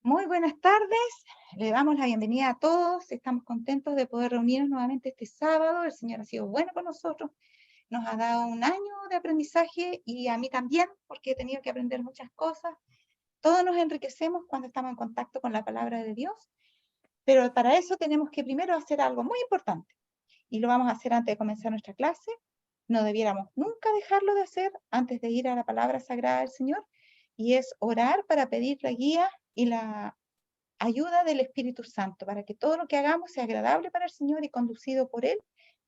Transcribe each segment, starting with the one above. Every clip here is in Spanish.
Muy buenas tardes, le damos la bienvenida a todos, estamos contentos de poder reunirnos nuevamente este sábado, el Señor ha sido bueno con nosotros, nos ha dado un año de aprendizaje y a mí también, porque he tenido que aprender muchas cosas, todos nos enriquecemos cuando estamos en contacto con la palabra de Dios, pero para eso tenemos que primero hacer algo muy importante, y lo vamos a hacer antes de comenzar nuestra clase, no debiéramos nunca dejarlo de hacer antes de ir a la palabra sagrada del Señor, y es orar para pedir la guía y la ayuda del Espíritu Santo, para que todo lo que hagamos sea agradable para el Señor y conducido por Él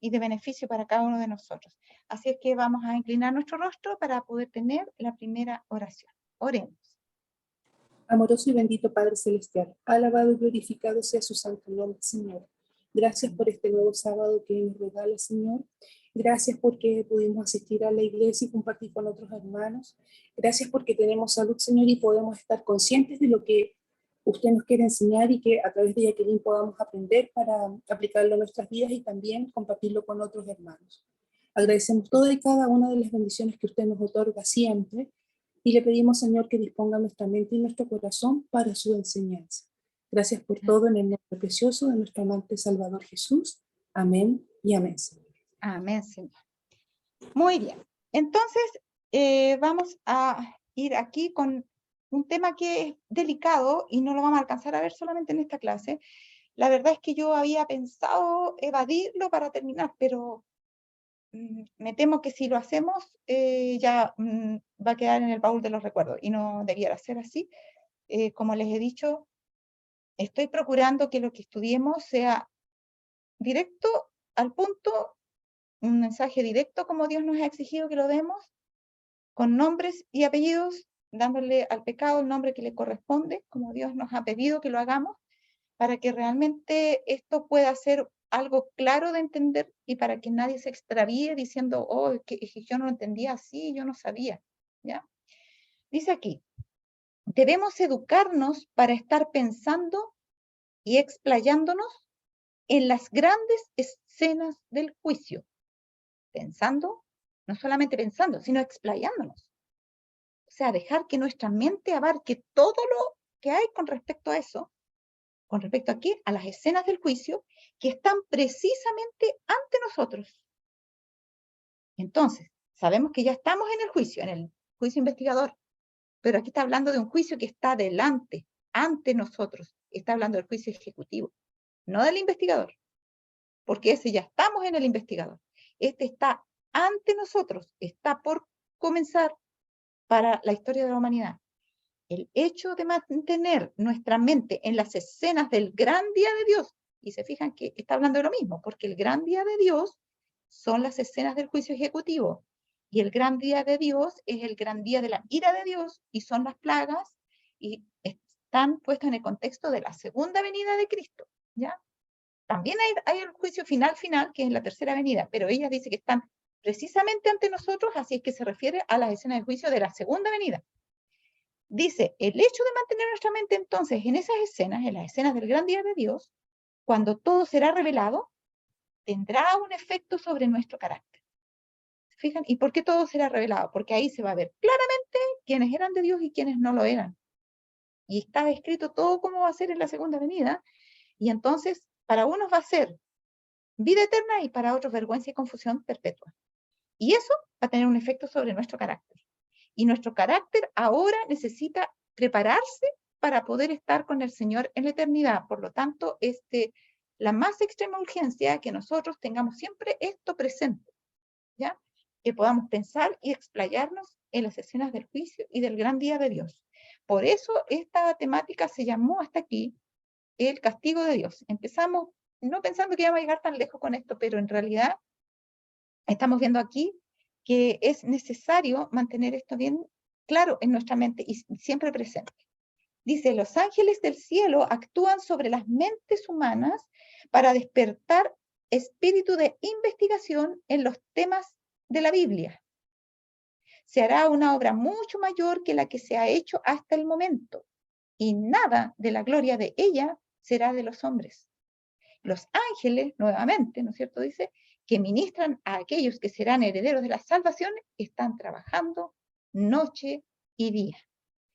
y de beneficio para cada uno de nosotros. Así es que vamos a inclinar nuestro rostro para poder tener la primera oración. Oremos. Amoroso y bendito Padre Celestial, alabado y glorificado sea su santo nombre, Señor. Gracias por este nuevo sábado que nos regala, Señor. Gracias porque pudimos asistir a la iglesia y compartir con otros hermanos. Gracias porque tenemos salud, Señor, y podemos estar conscientes de lo que usted nos quiere enseñar y que a través de Jacqueline podamos aprender para aplicarlo en nuestras vidas y también compartirlo con otros hermanos. Agradecemos toda y cada una de las bendiciones que usted nos otorga siempre. Y le pedimos, Señor, que disponga nuestra mente y nuestro corazón para su enseñanza. Gracias por todo en el nombre precioso de nuestro amante Salvador Jesús. Amén y amén, Señor. Amén, Señor. Muy bien. Entonces, vamos a ir aquí con un tema que es delicado y no lo vamos a alcanzar a ver solamente en esta clase. La verdad es que yo había pensado evadirlo para terminar, pero me temo que si lo hacemos ya va a quedar en el baúl de los recuerdos y no debiera ser así. Como les he dicho, estoy procurando que lo que estudiemos sea directo al punto, un mensaje directo como Dios nos ha exigido que lo demos, con nombres y apellidos, dándole al pecado el nombre que le corresponde, como Dios nos ha pedido que lo hagamos, para que realmente esto pueda ser algo claro de entender y para que nadie se extravíe diciendo, oh, que yo no lo entendía así, yo no sabía. ¿Ya? Dice aquí, debemos educarnos para estar pensando y explayándonos en las grandes escenas del juicio. Pensando, no solamente pensando, sino explayándonos. O sea, dejar que nuestra mente abarque todo lo que hay con respecto a eso, con respecto aquí a las escenas del juicio que están precisamente ante nosotros. Entonces, sabemos que ya estamos en el juicio investigador, pero aquí está hablando de un juicio que está delante, ante nosotros. Está hablando del juicio ejecutivo, no del investigador, porque ese ya estamos en el investigador. Este está ante nosotros, está por comenzar para la historia de la humanidad. El hecho de mantener nuestra mente en las escenas del gran día de Dios, y se fijan que está hablando de lo mismo, porque el gran día de Dios son las escenas del juicio ejecutivo, y el gran día de Dios es el gran día de la ira de Dios, y son las plagas, y están puestas en el contexto de la segunda venida de Cristo, ¿ya? También hay el juicio final, que es la tercera venida, pero ella dice que están precisamente ante nosotros, así es que se refiere a las escenas del juicio de la segunda venida. Dice, el hecho de mantener nuestra mente entonces en esas escenas, en las escenas del gran día de Dios, cuando todo será revelado, tendrá un efecto sobre nuestro carácter. ¿Se fijan? ¿Y por qué todo será revelado? Porque ahí se va a ver claramente quiénes eran de Dios y quiénes no lo eran. Y está escrito todo cómo va a ser en la segunda venida. Y entonces, para unos va a ser vida eterna y para otros vergüenza y confusión perpetua. Y eso va a tener un efecto sobre nuestro carácter. Y nuestro carácter ahora necesita prepararse para poder estar con el Señor en la eternidad. Por lo tanto, la más extrema urgencia que nosotros tengamos siempre esto presente, ¿ya? Que podamos pensar y explayarnos en las escenas del juicio y del gran día de Dios. Por eso esta temática se llamó hasta aquí el castigo de Dios. Empezamos no pensando que íbamos a llegar tan lejos con esto, pero en realidad estamos viendo aquí que es necesario mantener esto bien claro en nuestra mente y siempre presente. Dice, los ángeles del cielo actúan sobre las mentes humanas para despertar espíritu de investigación en los temas de la Biblia. Se hará una obra mucho mayor que la que se ha hecho hasta el momento, y nada de la gloria de ella será de los hombres. Los ángeles, nuevamente, ¿no es cierto? Dice, que ministran a aquellos que serán herederos de la salvación, están trabajando noche y día.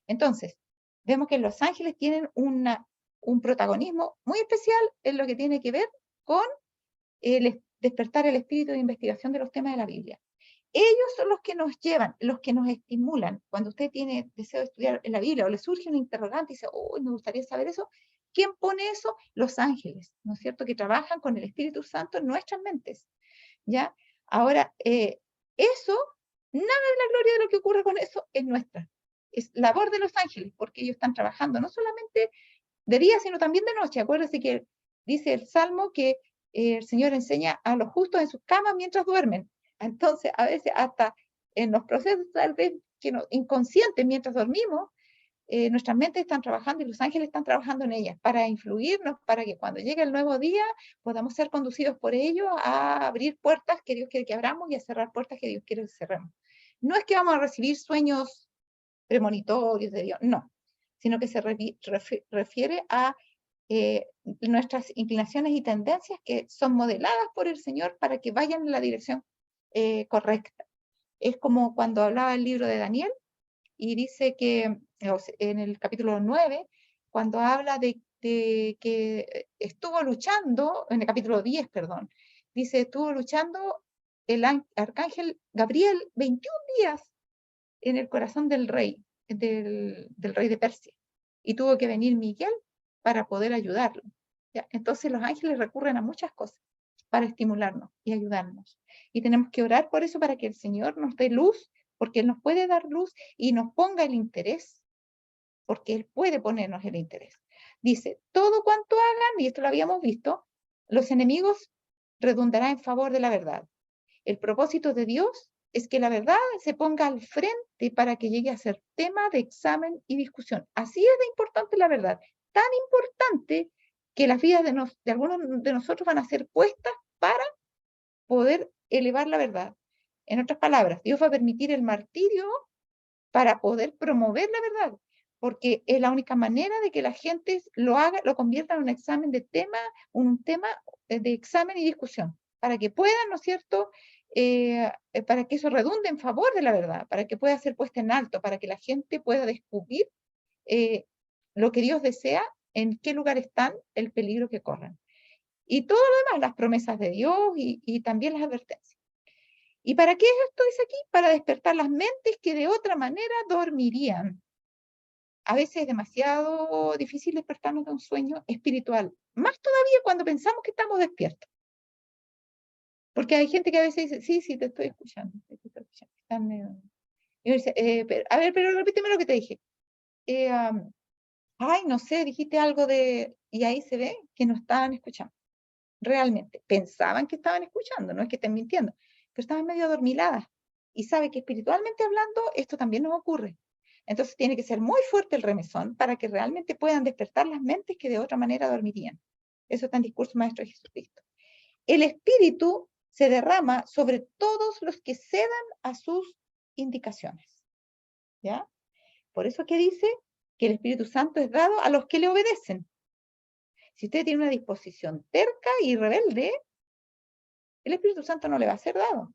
Entonces, vemos que los ángeles tienen un protagonismo muy especial en lo que tiene que ver con despertar el espíritu de investigación de los temas de la Biblia. Ellos son los que nos llevan, los que nos estimulan. Cuando usted tiene deseo de estudiar en la Biblia o le surge un interrogante y dice, oh, me gustaría saber eso, ¿quién pone eso? Los ángeles, ¿no es cierto? Que trabajan con el Espíritu Santo en nuestras mentes, ¿ya? Ahora, eso, nada de la gloria de lo que ocurre con eso es nuestra. Es labor de los ángeles, porque ellos están trabajando no solamente de día, sino también de noche. Acuérdense que dice el Salmo que el Señor enseña a los justos en sus camas mientras duermen. Entonces, a veces hasta en los procesos tal vez que inconscientes mientras dormimos, nuestras mentes están trabajando y los ángeles están trabajando en ellas para influirnos, para que cuando llegue el nuevo día podamos ser conducidos por ellos a abrir puertas que Dios quiere que abramos y a cerrar puertas que Dios quiere que cerremos. No es que vamos a recibir sueños premonitorios de Dios, no, sino que se refiere a nuestras inclinaciones y tendencias que son modeladas por el Señor para que vayan en la dirección correcta. Es como cuando hablaba el libro de Daniel y dice que en el capítulo 9, cuando habla de que estuvo luchando, en el capítulo 10, perdón, dice, estuvo luchando el arcángel Gabriel 21 días en el corazón del rey de Persia. Y tuvo que venir Miguel para poder ayudarlo. ¿Ya? Entonces los ángeles recurren a muchas cosas para estimularnos y ayudarnos. Y tenemos que orar por eso para que el Señor nos dé luz, porque Él nos puede dar luz y nos ponga el interés, porque Él puede ponernos el interés. Dice, todo cuanto hagan, y esto lo habíamos visto, los enemigos redundará en favor de la verdad. El propósito de Dios es que la verdad se ponga al frente para que llegue a ser tema de examen y discusión. Así es de importante la verdad. Tan importante que las vidas de algunos de nosotros van a ser puestas para poder elevar la verdad. En otras palabras, Dios va a permitir el martirio para poder promover la verdad, porque es la única manera de que la gente lo haga, lo convierta en un examen de tema, un tema de examen y discusión, para que puedan, ¿no es cierto?, para que eso redunde en favor de la verdad, para que pueda ser puesta en alto, para que la gente pueda descubrir lo que Dios desea, en qué lugar están, el peligro que corren. Y todo lo demás, las promesas de Dios y también las advertencias. ¿Y para qué esto dice aquí? Para despertar las mentes que de otra manera dormirían. A veces es demasiado difícil despertarnos de un sueño espiritual, más todavía cuando pensamos que estamos despiertos. Porque hay gente que a veces dice, sí, te estoy escuchando. Te estoy escuchando. Y dice, pero repíteme lo que te dije. Ay, no sé, dijiste algo de... Y ahí se ve que no estaban escuchando. Realmente. Pensaban que estaban escuchando, no es que estén mintiendo, pero estaban medio adormiladas. Y sabe que espiritualmente hablando, esto también nos ocurre. Entonces tiene que ser muy fuerte el remesón para que realmente puedan despertar las mentes que de otra manera dormirían. Eso está en Discurso Maestro de Jesucristo. El Espíritu se derrama sobre todos los que cedan a sus indicaciones. ¿Ya? Por eso que dice que el Espíritu Santo es dado a los que le obedecen. Si usted tiene una disposición terca y rebelde, el Espíritu Santo no le va a ser dado.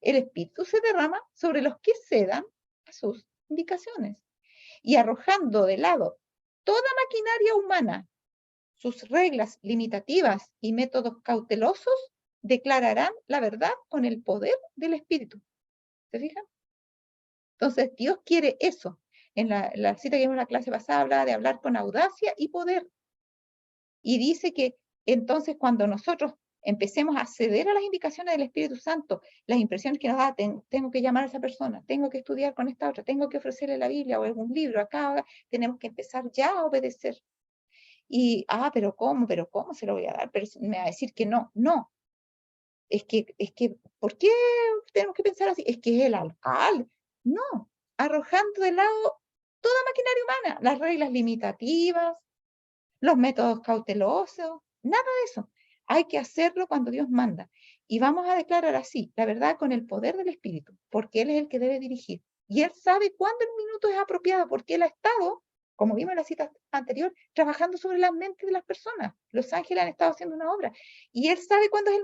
El Espíritu se derrama sobre los que cedan a sus indicaciones y arrojando de lado toda maquinaria humana, sus reglas limitativas y métodos cautelosos, declararán la verdad con el poder del Espíritu. ¿Se fijan? Entonces, Dios quiere eso. En la cita que vimos en la clase pasada, habla de hablar con audacia y poder. Y dice que entonces cuando nosotros empecemos a ceder a las indicaciones del Espíritu Santo, las impresiones que nos da, tengo que llamar a esa persona, tengo que estudiar con esta otra, tengo que ofrecerle la Biblia o algún libro, acá tenemos que empezar ya a obedecer. Y, pero ¿cómo se lo voy a dar? Pero me va a decir que no, es que, ¿por qué tenemos que pensar así? Es que es el alcalde. No, arrojando de lado toda maquinaria humana, las reglas limitativas, los métodos cautelosos, nada de eso. Hay que hacerlo cuando Dios manda. Y vamos a declarar así, la verdad con el poder del Espíritu, porque Él es el que debe dirigir. Y Él sabe cuándo el minuto es apropiado, porque Él ha estado, como vimos en la cita anterior, trabajando sobre la mente de las personas. Los ángeles han estado haciendo una obra. Y Él sabe cuándo es el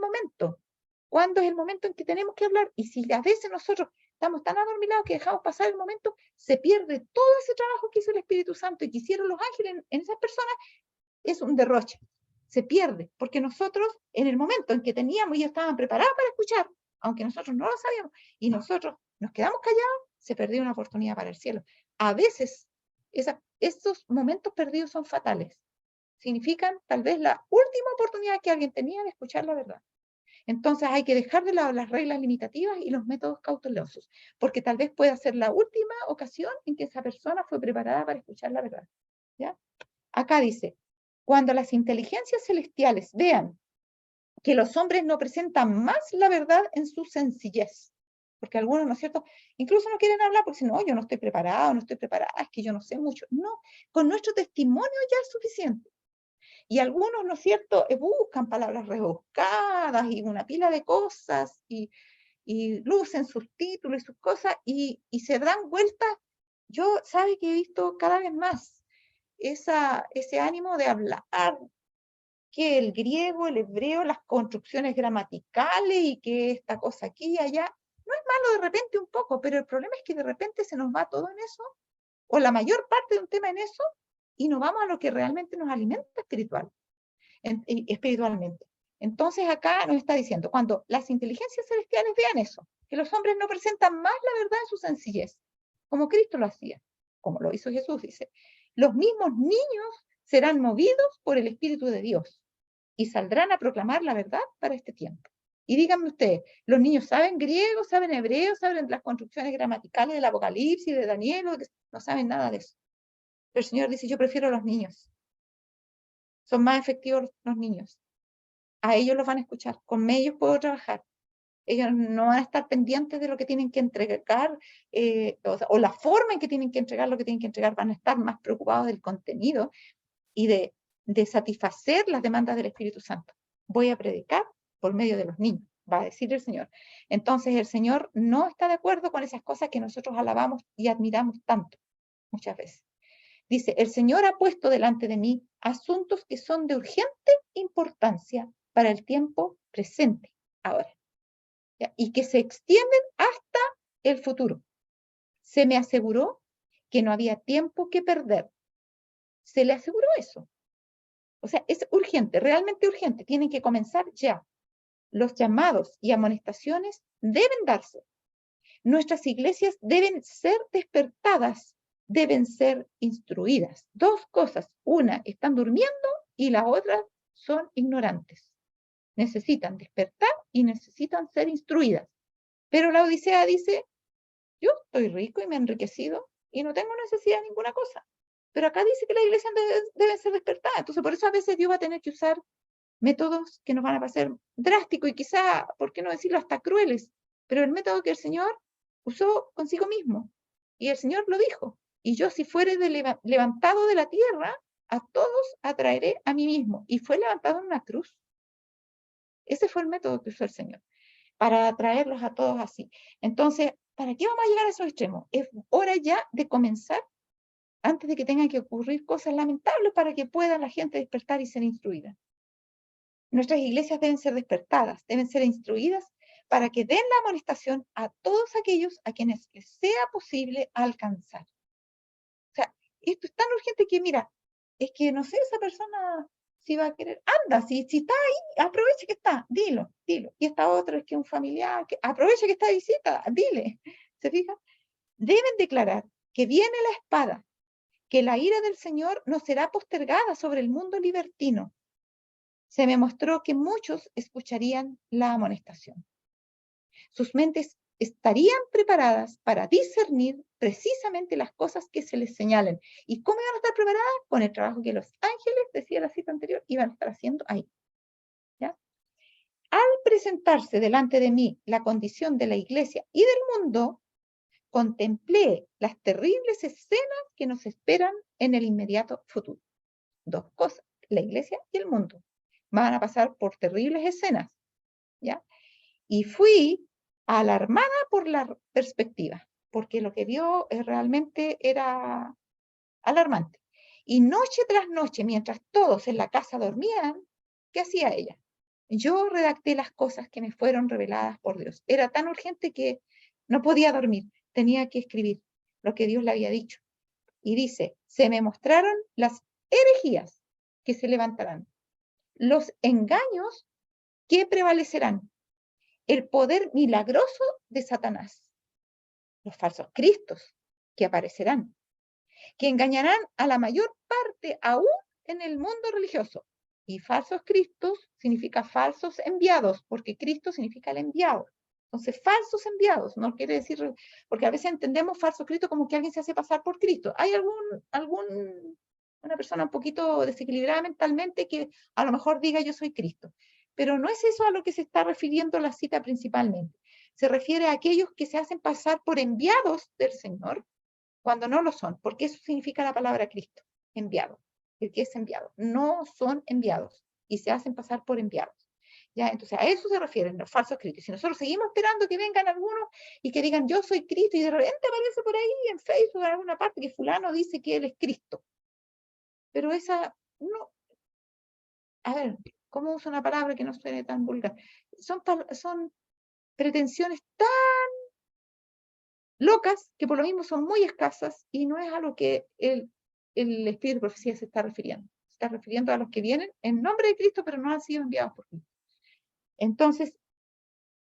momento en que tenemos que hablar. Y si a veces nosotros estamos tan adormilados que dejamos pasar el momento, se pierde todo ese trabajo que hizo el Espíritu Santo y que hicieron los ángeles en esas personas, es un derroche. Se pierde, porque nosotros, en el momento en que teníamos y estaban preparados para escuchar, aunque nosotros no lo sabíamos, y nosotros nos quedamos callados, se perdió una oportunidad para el cielo. A veces, estos momentos perdidos son fatales. Significan tal vez la última oportunidad que alguien tenía de escuchar la verdad. Entonces hay que dejar de lado las reglas limitativas y los métodos cautelosos, porque tal vez pueda ser la última ocasión en que esa persona fue preparada para escuchar la verdad. ¿Ya? Acá dice, cuando las inteligencias celestiales vean que los hombres no presentan más la verdad en su sencillez, porque algunos, ¿no es cierto?, incluso no quieren hablar porque dicen, no, yo no estoy preparado, no estoy preparada, es que yo no sé mucho. No, con nuestro testimonio ya es suficiente. Y algunos, ¿no es cierto?, buscan palabras rebuscadas y una pila de cosas y lucen sus títulos y sus cosas y se dan vueltas. Yo, ¿sabe que he visto cada vez más ese ánimo de hablar, que el griego, el hebreo, las construcciones gramaticales y que esta cosa aquí y allá? No es malo de repente un poco, pero el problema es que de repente se nos va todo en eso, o la mayor parte de un tema en eso, y no vamos a lo que realmente nos alimenta espiritualmente. Entonces acá nos está diciendo, cuando las inteligencias celestiales vean eso, que los hombres no presentan más la verdad en su sencillez, como Cristo lo hacía, como lo hizo Jesús, dice, los mismos niños serán movidos por el Espíritu de Dios y saldrán a proclamar la verdad para este tiempo. Y díganme ustedes, ¿los niños saben griego, saben hebreo, saben las construcciones gramaticales del Apocalipsis, de Daniel? No saben nada de eso. Pero el Señor dice, yo prefiero a los niños. Son más efectivos los niños. A ellos los van a escuchar. Con ellos puedo trabajar. Ellos no van a estar pendientes de lo que tienen que entregar, o la forma en que tienen que entregar lo que tienen que entregar. Van a estar más preocupados del contenido y de satisfacer las demandas del Espíritu Santo. Voy a predicar por medio de los niños, va a decir el Señor. Entonces el Señor no está de acuerdo con esas cosas que nosotros alabamos y admiramos tanto, muchas veces. Dice, el Señor ha puesto delante de mí asuntos que son de urgente importancia para el tiempo presente, ahora, ¿ya? Y que se extienden hasta el futuro. Se me aseguró que no había tiempo que perder. Se le aseguró eso. O sea, es urgente, realmente urgente. Tienen que comenzar ya. Los llamados y amonestaciones deben darse. Nuestras iglesias deben ser despertadas, deben ser instruidas. Dos cosas. Una, están durmiendo y la otra son ignorantes. Necesitan despertar y necesitan ser instruidas. Pero la Odisea dice, yo estoy rico y me he enriquecido y no tengo necesidad de ninguna cosa. Pero acá dice que la iglesia debe ser despertada. Entonces, por eso a veces Dios va a tener que usar métodos que nos van a parecer drásticos y quizá, ¿por qué no decirlo, hasta crueles? Pero el método que el Señor usó consigo mismo. Y el Señor lo dijo. Y yo, si fuere levantado de la tierra, a todos atraeré a mí mismo. Y fue levantado en una cruz. Ese fue el método que usó el Señor, para atraerlos a todos así. Entonces, ¿para qué vamos a llegar a esos extremos? Es hora ya de comenzar antes de que tengan que ocurrir cosas lamentables para que pueda la gente despertar y ser instruida. Nuestras iglesias deben ser despertadas, deben ser instruidas para que den la amonestación a todos aquellos a quienes les sea posible alcanzar. O sea, esto es tan urgente que, mira, es que no sé, esa persona si va a querer, anda, si está ahí, aproveche que está, dilo. Y esta otra es que un familiar, que aproveche que está de visita, dile. ¿Se fijan? Deben declarar que viene la espada, que la ira del Señor no será postergada sobre el mundo libertino. Se me mostró que muchos escucharían la amonestación. Sus mentes estarían preparadas para discernir precisamente las cosas que se les señalen. ¿Y cómo iban a estar preparadas? Con el trabajo que los ángeles, decía la cita anterior, iban a estar haciendo ahí. ¿Ya? Al presentarse delante de mí la condición de la iglesia y del mundo, contemplé las terribles escenas que nos esperan en el inmediato futuro. Dos cosas, la iglesia y el mundo. Van a pasar por terribles escenas, ¿ya? Y fui alarmada por la perspectiva, porque lo que vio realmente era alarmante. Y noche tras noche, mientras todos en la casa dormían, ¿qué hacía ella? Yo redacté las cosas que me fueron reveladas por Dios. Era tan urgente que No podía dormir, tenía que escribir lo que Dios le había dicho. Y dice, se me mostraron las herejías que se levantarán, los engaños que prevalecerán, el poder milagroso de Satanás, los falsos cristos que aparecerán, que engañarán a la mayor parte aún en el mundo religioso. Y falsos cristos significa falsos enviados, porque Cristo significa el enviado. Entonces, falsos enviados, no quiere decir, porque a veces entendemos falso Cristo como que alguien se hace pasar por Cristo. Hay una persona un poquito desequilibrada mentalmente que a lo mejor diga yo soy Cristo. Pero no es eso a lo que se está refiriendo la cita principalmente. Se refiere a aquellos que se hacen pasar por enviados del Señor cuando no lo son, porque eso significa la palabra Cristo, enviado. El que es enviado. No son enviados y se hacen pasar por enviados. ¿Ya? Entonces a eso se refieren los falsos cristos. Si nosotros seguimos esperando que vengan algunos y que digan yo soy Cristo y de repente aparece por ahí en Facebook en alguna parte que fulano dice que él es Cristo. Pero esa, no, a ver, ¿cómo uso una palabra que no suene tan vulgar? Son pretensiones tan locas que por lo mismo son muy escasas y no es a lo que el Espíritu de Profecía se está refiriendo. Se está refiriendo a los que vienen en nombre de Cristo pero no han sido enviados por Cristo. Entonces,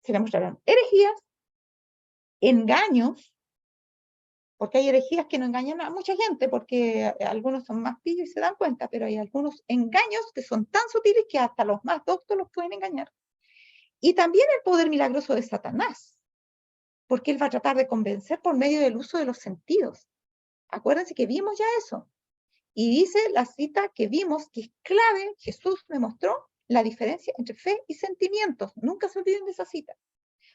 se le mostrarán herejías, engaños, porque hay herejías que no engañan a mucha gente, porque algunos son más pillos y se dan cuenta, pero hay algunos engaños que son tan sutiles que hasta los más doctos los pueden engañar. Y también el poder milagroso de Satanás, porque él va a tratar de convencer por medio del uso de los sentidos. Acuérdense que vimos ya eso. Y dice la cita que vimos que es clave, Jesús me mostró la diferencia entre fe y sentimientos. Nunca se olviden de esa cita.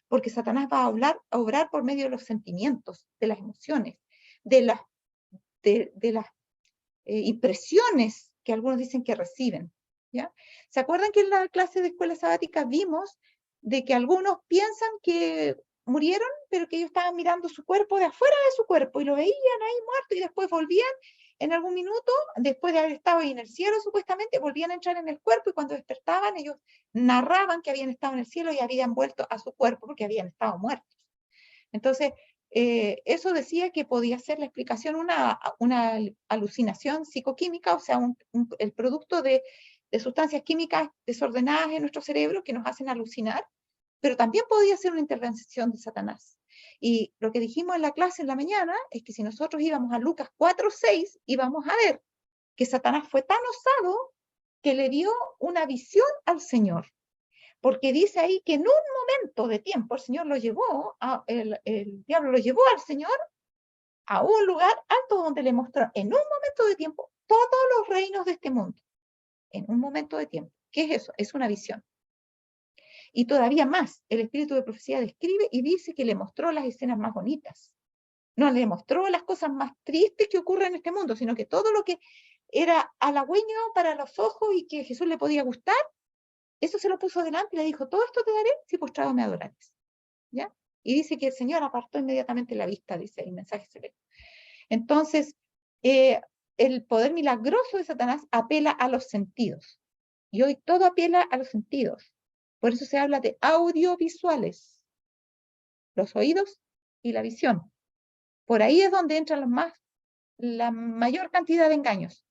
Porque Satanás va a obrar por medio de los sentimientos, de las emociones, de las impresiones que algunos dicen que reciben. ¿Ya? ¿Se acuerdan que en la clase de escuela sabática vimos de que algunos piensan que murieron, pero que ellos estaban mirando su cuerpo de afuera de su cuerpo y lo veían ahí muerto y después volvían en algún minuto, después de haber estado ahí en el cielo supuestamente, volvían a entrar en el cuerpo y cuando despertaban ellos narraban que habían estado en el cielo y habían vuelto a su cuerpo porque habían estado muertos. Entonces, eso decía que podía ser la explicación una alucinación psicoquímica, o sea, el producto de sustancias químicas desordenadas en nuestro cerebro que nos hacen alucinar, pero también podía ser una intervención de Satanás. Y lo que dijimos en la clase en la mañana es que si nosotros íbamos a Lucas 4:6, íbamos a ver que Satanás fue tan osado que le dio una visión al Señor. Porque dice ahí que en un momento de tiempo el Señor lo llevó, el diablo lo llevó al Señor a un lugar alto donde le mostró en un momento de tiempo todos los reinos de este mundo. En un momento de tiempo. ¿Qué es eso? Es una visión. Y todavía más, el Espíritu de Profecía describe y dice que le mostró las escenas más bonitas. No le mostró las cosas más tristes que ocurren en este mundo, sino que todo lo que era halagüeño para los ojos y que Jesús le podía gustar, eso se lo puso delante y le dijo, todo esto te daré si postrado me adorares. ¿Ya? Y dice que el Señor apartó inmediatamente la vista, dice el mensaje secreto. Entonces, el poder milagroso de Satanás apela a los sentidos. Y hoy todo apela a los sentidos. Por eso se habla de audiovisuales, los oídos y la visión. Por ahí es donde entran la mayor cantidad de engaños.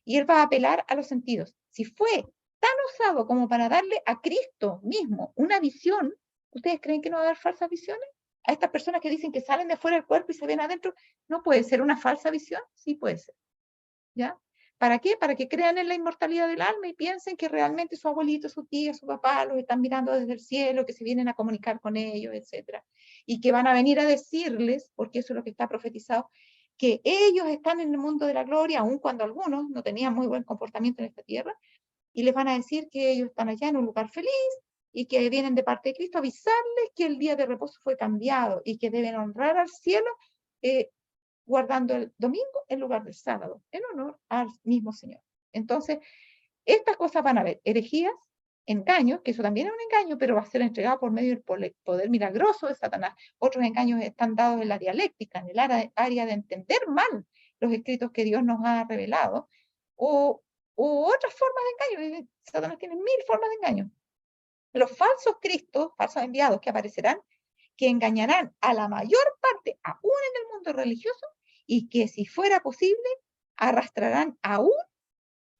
Y él va a apelar a los sentidos. Si fue tan osado como para darle a Cristo mismo una visión, ¿ustedes creen que no va a dar falsas visiones? A estas personas que dicen que salen de fuera del cuerpo y se ven adentro, ¿no puede ser una falsa visión? Sí puede ser. ¿Ya? ¿Para qué? Para que crean en la inmortalidad del alma y piensen que realmente su abuelito, su tía, su papá los están mirando desde el cielo, que se vienen a comunicar con ellos, etc. Y que van a venir a decirles, porque eso es lo que está profetizado, que ellos están en el mundo de la gloria, aun cuando algunos no tenían muy buen comportamiento en esta tierra, y les van a decir que ellos están allá en un lugar feliz y que vienen de parte de Cristo a avisarles que el día de reposo fue cambiado y que deben honrar al cielo guardando el domingo en lugar del sábado, en honor al mismo Señor. Entonces, estas cosas van a haber herejías, engaños, que eso también es un engaño, pero va a ser entregado por medio del poder milagroso de Satanás. Otros engaños están dados en la dialéctica, en el área de entender mal los escritos que Dios nos ha revelado, o otras formas de engaño. Satanás tiene 1000 formas de engaño. Los falsos cristos, falsos enviados que aparecerán, que engañarán a la mayor parte, aún en el mundo religioso, y que si fuera posible, arrastrarán aún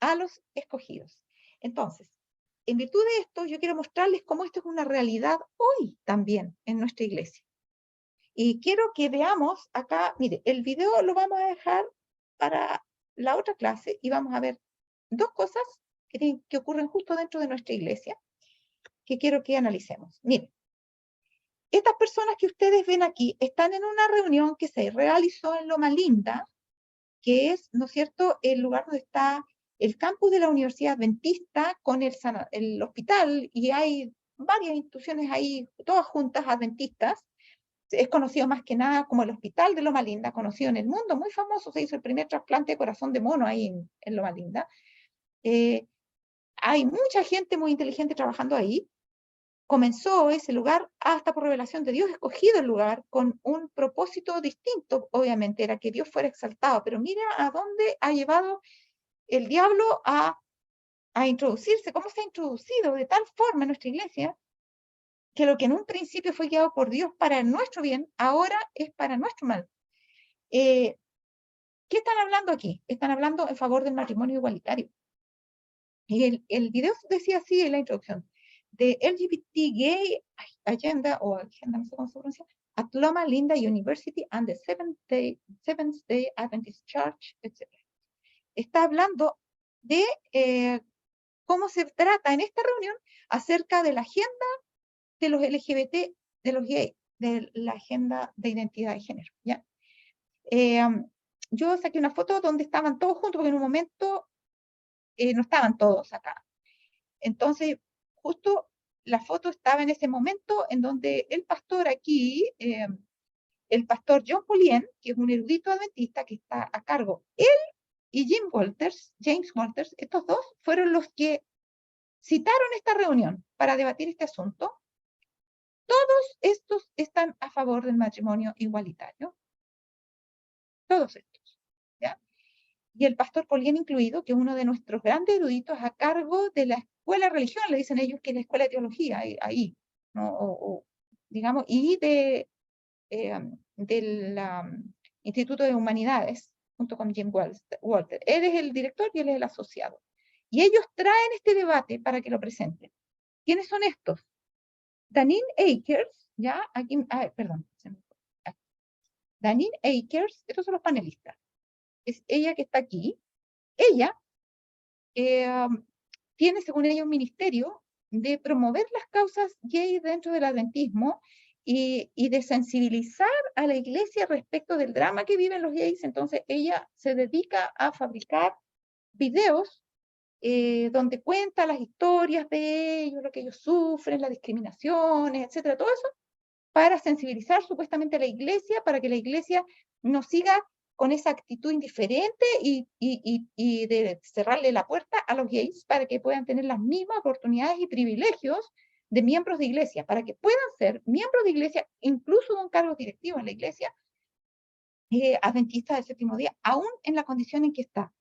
a los escogidos. Entonces, en virtud de esto, yo quiero mostrarles cómo esto es una realidad hoy también en nuestra iglesia. Y quiero que veamos acá, mire, el video lo vamos a dejar para la otra clase y vamos a ver dos cosas que ocurren justo dentro de nuestra iglesia que quiero que analicemos. Miren, estas personas que ustedes ven aquí están en una reunión que se realizó en Loma Linda, que es, ¿no es cierto?, el lugar donde está el campus de la Universidad Adventista con el hospital, y hay varias instituciones ahí, todas juntas adventistas. Es conocido más que nada como el Hospital de Loma Linda, conocido en el mundo, muy famoso. Se hizo el primer trasplante de corazón de mono ahí en Loma Linda. Hay mucha gente muy inteligente trabajando ahí. Comenzó ese lugar, hasta por revelación de Dios, escogido el lugar con un propósito distinto, obviamente, era que Dios fuera exaltado. Pero mira a dónde ha llevado el diablo a introducirse, cómo se ha introducido de tal forma en nuestra iglesia, que lo que en un principio fue guiado por Dios para nuestro bien, ahora es para nuestro mal. ¿Qué están hablando aquí? Están hablando en favor del matrimonio igualitario. Y el video decía así en la introducción: The LGBT Gay Agenda, o agenda, no sé cómo se pronuncia, at Loma Linda University and the Seventh Day Adventist Church, etc. Está hablando de cómo se trata en esta reunión acerca de la agenda de los LGBT, de los gays, de la agenda de identidad de género, ¿ya? Yo saqué una foto donde estaban todos juntos, porque en un momento no estaban todos acá. Entonces, justo la foto estaba en ese momento en donde el pastor aquí, el pastor John Pulien, que es un erudito adventista que está a cargo, él y James Walters, estos dos fueron los que citaron esta reunión para debatir este asunto. Todos estos están a favor del matrimonio igualitario. Todos estos, ¿ya? Y el pastor Pulien incluido, que es uno de nuestros grandes eruditos a cargo de la escuela de religión, le dicen ellos que es la escuela de teología, ahí, ¿no? Digamos, y del Instituto de Humanidades, junto con Jim Walter. Él es el director y él es el asociado. Y ellos traen este debate para que lo presenten. ¿Quiénes son estos? Daneen Akers, ya, aquí, perdón. Daneen Akers, estos son los panelistas. Es ella que está aquí. Ella tiene, según ella, un ministerio de promover las causas gay dentro del adventismo y de sensibilizar a la iglesia respecto del drama que viven los gays. Entonces ella se dedica a fabricar videos donde cuenta las historias de ellos, lo que ellos sufren, las discriminaciones, etcétera, todo eso, para sensibilizar supuestamente a la iglesia, para que la iglesia no siga con esa actitud indiferente y de cerrarle la puerta a los gays para que puedan tener las mismas oportunidades y privilegios de miembros de iglesia, para que puedan ser miembros de iglesia, incluso de un cargo directivo en la iglesia, adventista del séptimo día, aún en la condición en que está.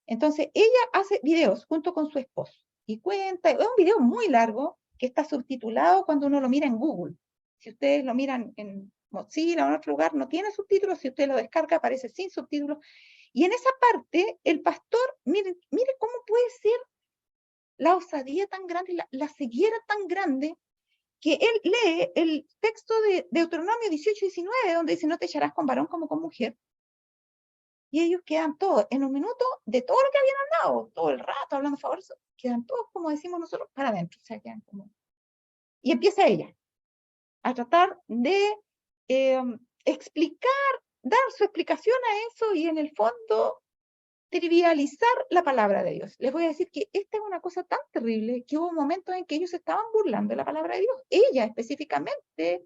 Entonces, ella hace videos junto con su esposo y cuenta, es un video muy largo que está subtitulado cuando uno lo mira en Google. Si ustedes lo miran en Mozilla o en otro lugar, no tiene subtítulos. Si usted lo descarga, aparece sin subtítulos. Y en esa parte, el pastor, mire cómo puede ser la osadía tan grande, la ceguera tan grande, que él lee el texto de Deuteronomio 18:19, donde dice: no te echarás con varón como con mujer. Y ellos quedan todos, en un minuto, de todo lo que habían hablado, todo el rato hablando a favor, quedan todos, como decimos nosotros, para adentro. O sea, quedan como... Y empieza ella a tratar de explicar, dar su explicación a eso, y en el fondo trivializar la palabra de Dios. Les voy a decir que esta es una cosa tan terrible que hubo momentos en que ellos estaban burlando de la palabra de Dios. Ella específicamente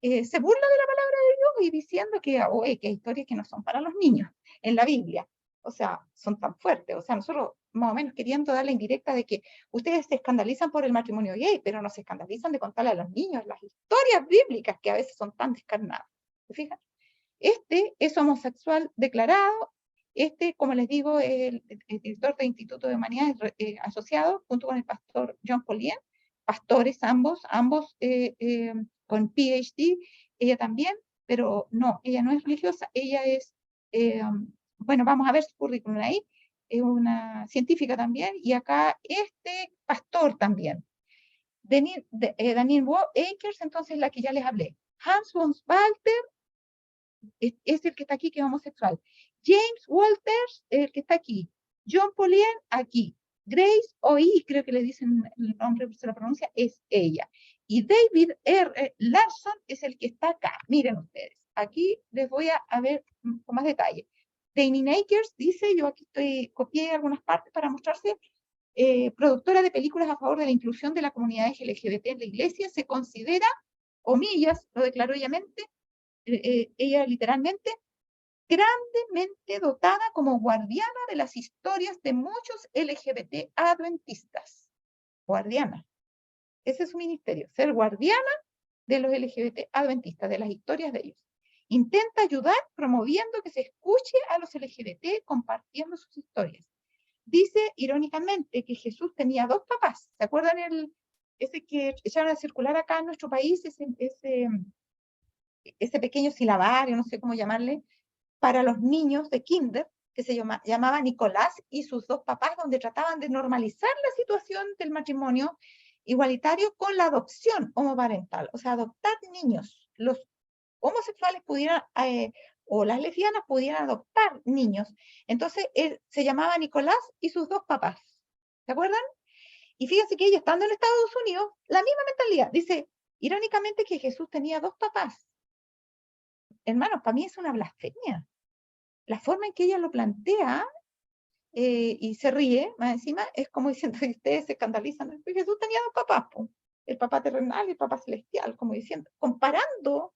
se burla de la palabra de Dios y diciendo que hay historias que no son para los niños en la Biblia. O sea, son tan fuertes. O sea, nosotros más o menos queriendo dar la indirecta de que ustedes se escandalizan por el matrimonio gay, pero no se escandalizan de contarle a los niños las historias bíblicas que a veces son tan descarnadas. ¿Se fijan? Este es homosexual declarado. Como les digo, el director del Instituto de Humanidades asociado, junto con el pastor John Pulien, pastores ambos con PhD, ella también, pero no, ella no es religiosa, ella es, bueno, vamos a ver su currículum ahí, es una científica también, y acá este pastor también. Daniel Akers, entonces la que ya les hablé. Hans von Walter es el que está aquí, que es homosexual. James Walters, el que está aquí. John Polien, aquí. Grace Oi, creo que le dicen el nombre, se lo pronuncia, es ella. Y David R. Larson es el que está acá. Miren ustedes. Aquí les voy a ver con más detalle. Daniel Akers dice, yo aquí copié algunas partes para mostrarse, productora de películas a favor de la inclusión de la comunidad LGBT en la iglesia, se considera, comillas, lo declaró ella literalmente, grandemente dotada como guardiana de las historias de muchos LGBT adventistas. Guardiana. Ese es su ministerio, ser guardiana de los LGBT adventistas, de las historias de ellos. Intenta ayudar promoviendo que se escuche a los LGBT compartiendo sus historias. Dice irónicamente que Jesús tenía dos papás. ¿Se acuerdan ese que echaron a circular acá en nuestro país, ese pequeño silabario, no sé cómo llamarle, para los niños de kinder, que se llamaba Nicolás y sus dos papás, donde trataban de normalizar la situación del matrimonio igualitario con la adopción homoparental, o sea, adoptar niños. Los homosexuales pudieran, o las lesbianas pudieran adoptar niños. Entonces, él se llamaba Nicolás y sus dos papás. ¿Se acuerdan? Y fíjense que ella, estando en Estados Unidos, la misma mentalidad. Dice, irónicamente, que Jesús tenía dos papás. Hermanos, para mí es una blasfemia. La forma en que ella lo plantea y se ríe, más encima, es como diciendo que ustedes se escandalizan. Jesús tenía dos papás, po, el papá terrenal y el papá celestial, como diciendo, comparando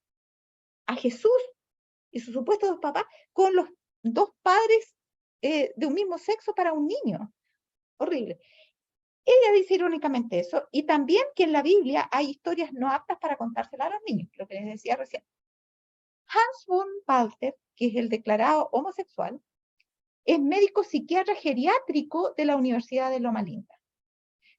a Jesús y sus supuestos dos papás con los dos padres de un mismo sexo para un niño. Horrible. Ella dice irónicamente eso, y también que en la Biblia hay historias no aptas para contárselas a los niños, lo que les decía recién. Hans von Walter, que es el declarado homosexual, es médico psiquiatra geriátrico de la Universidad de Loma Linda.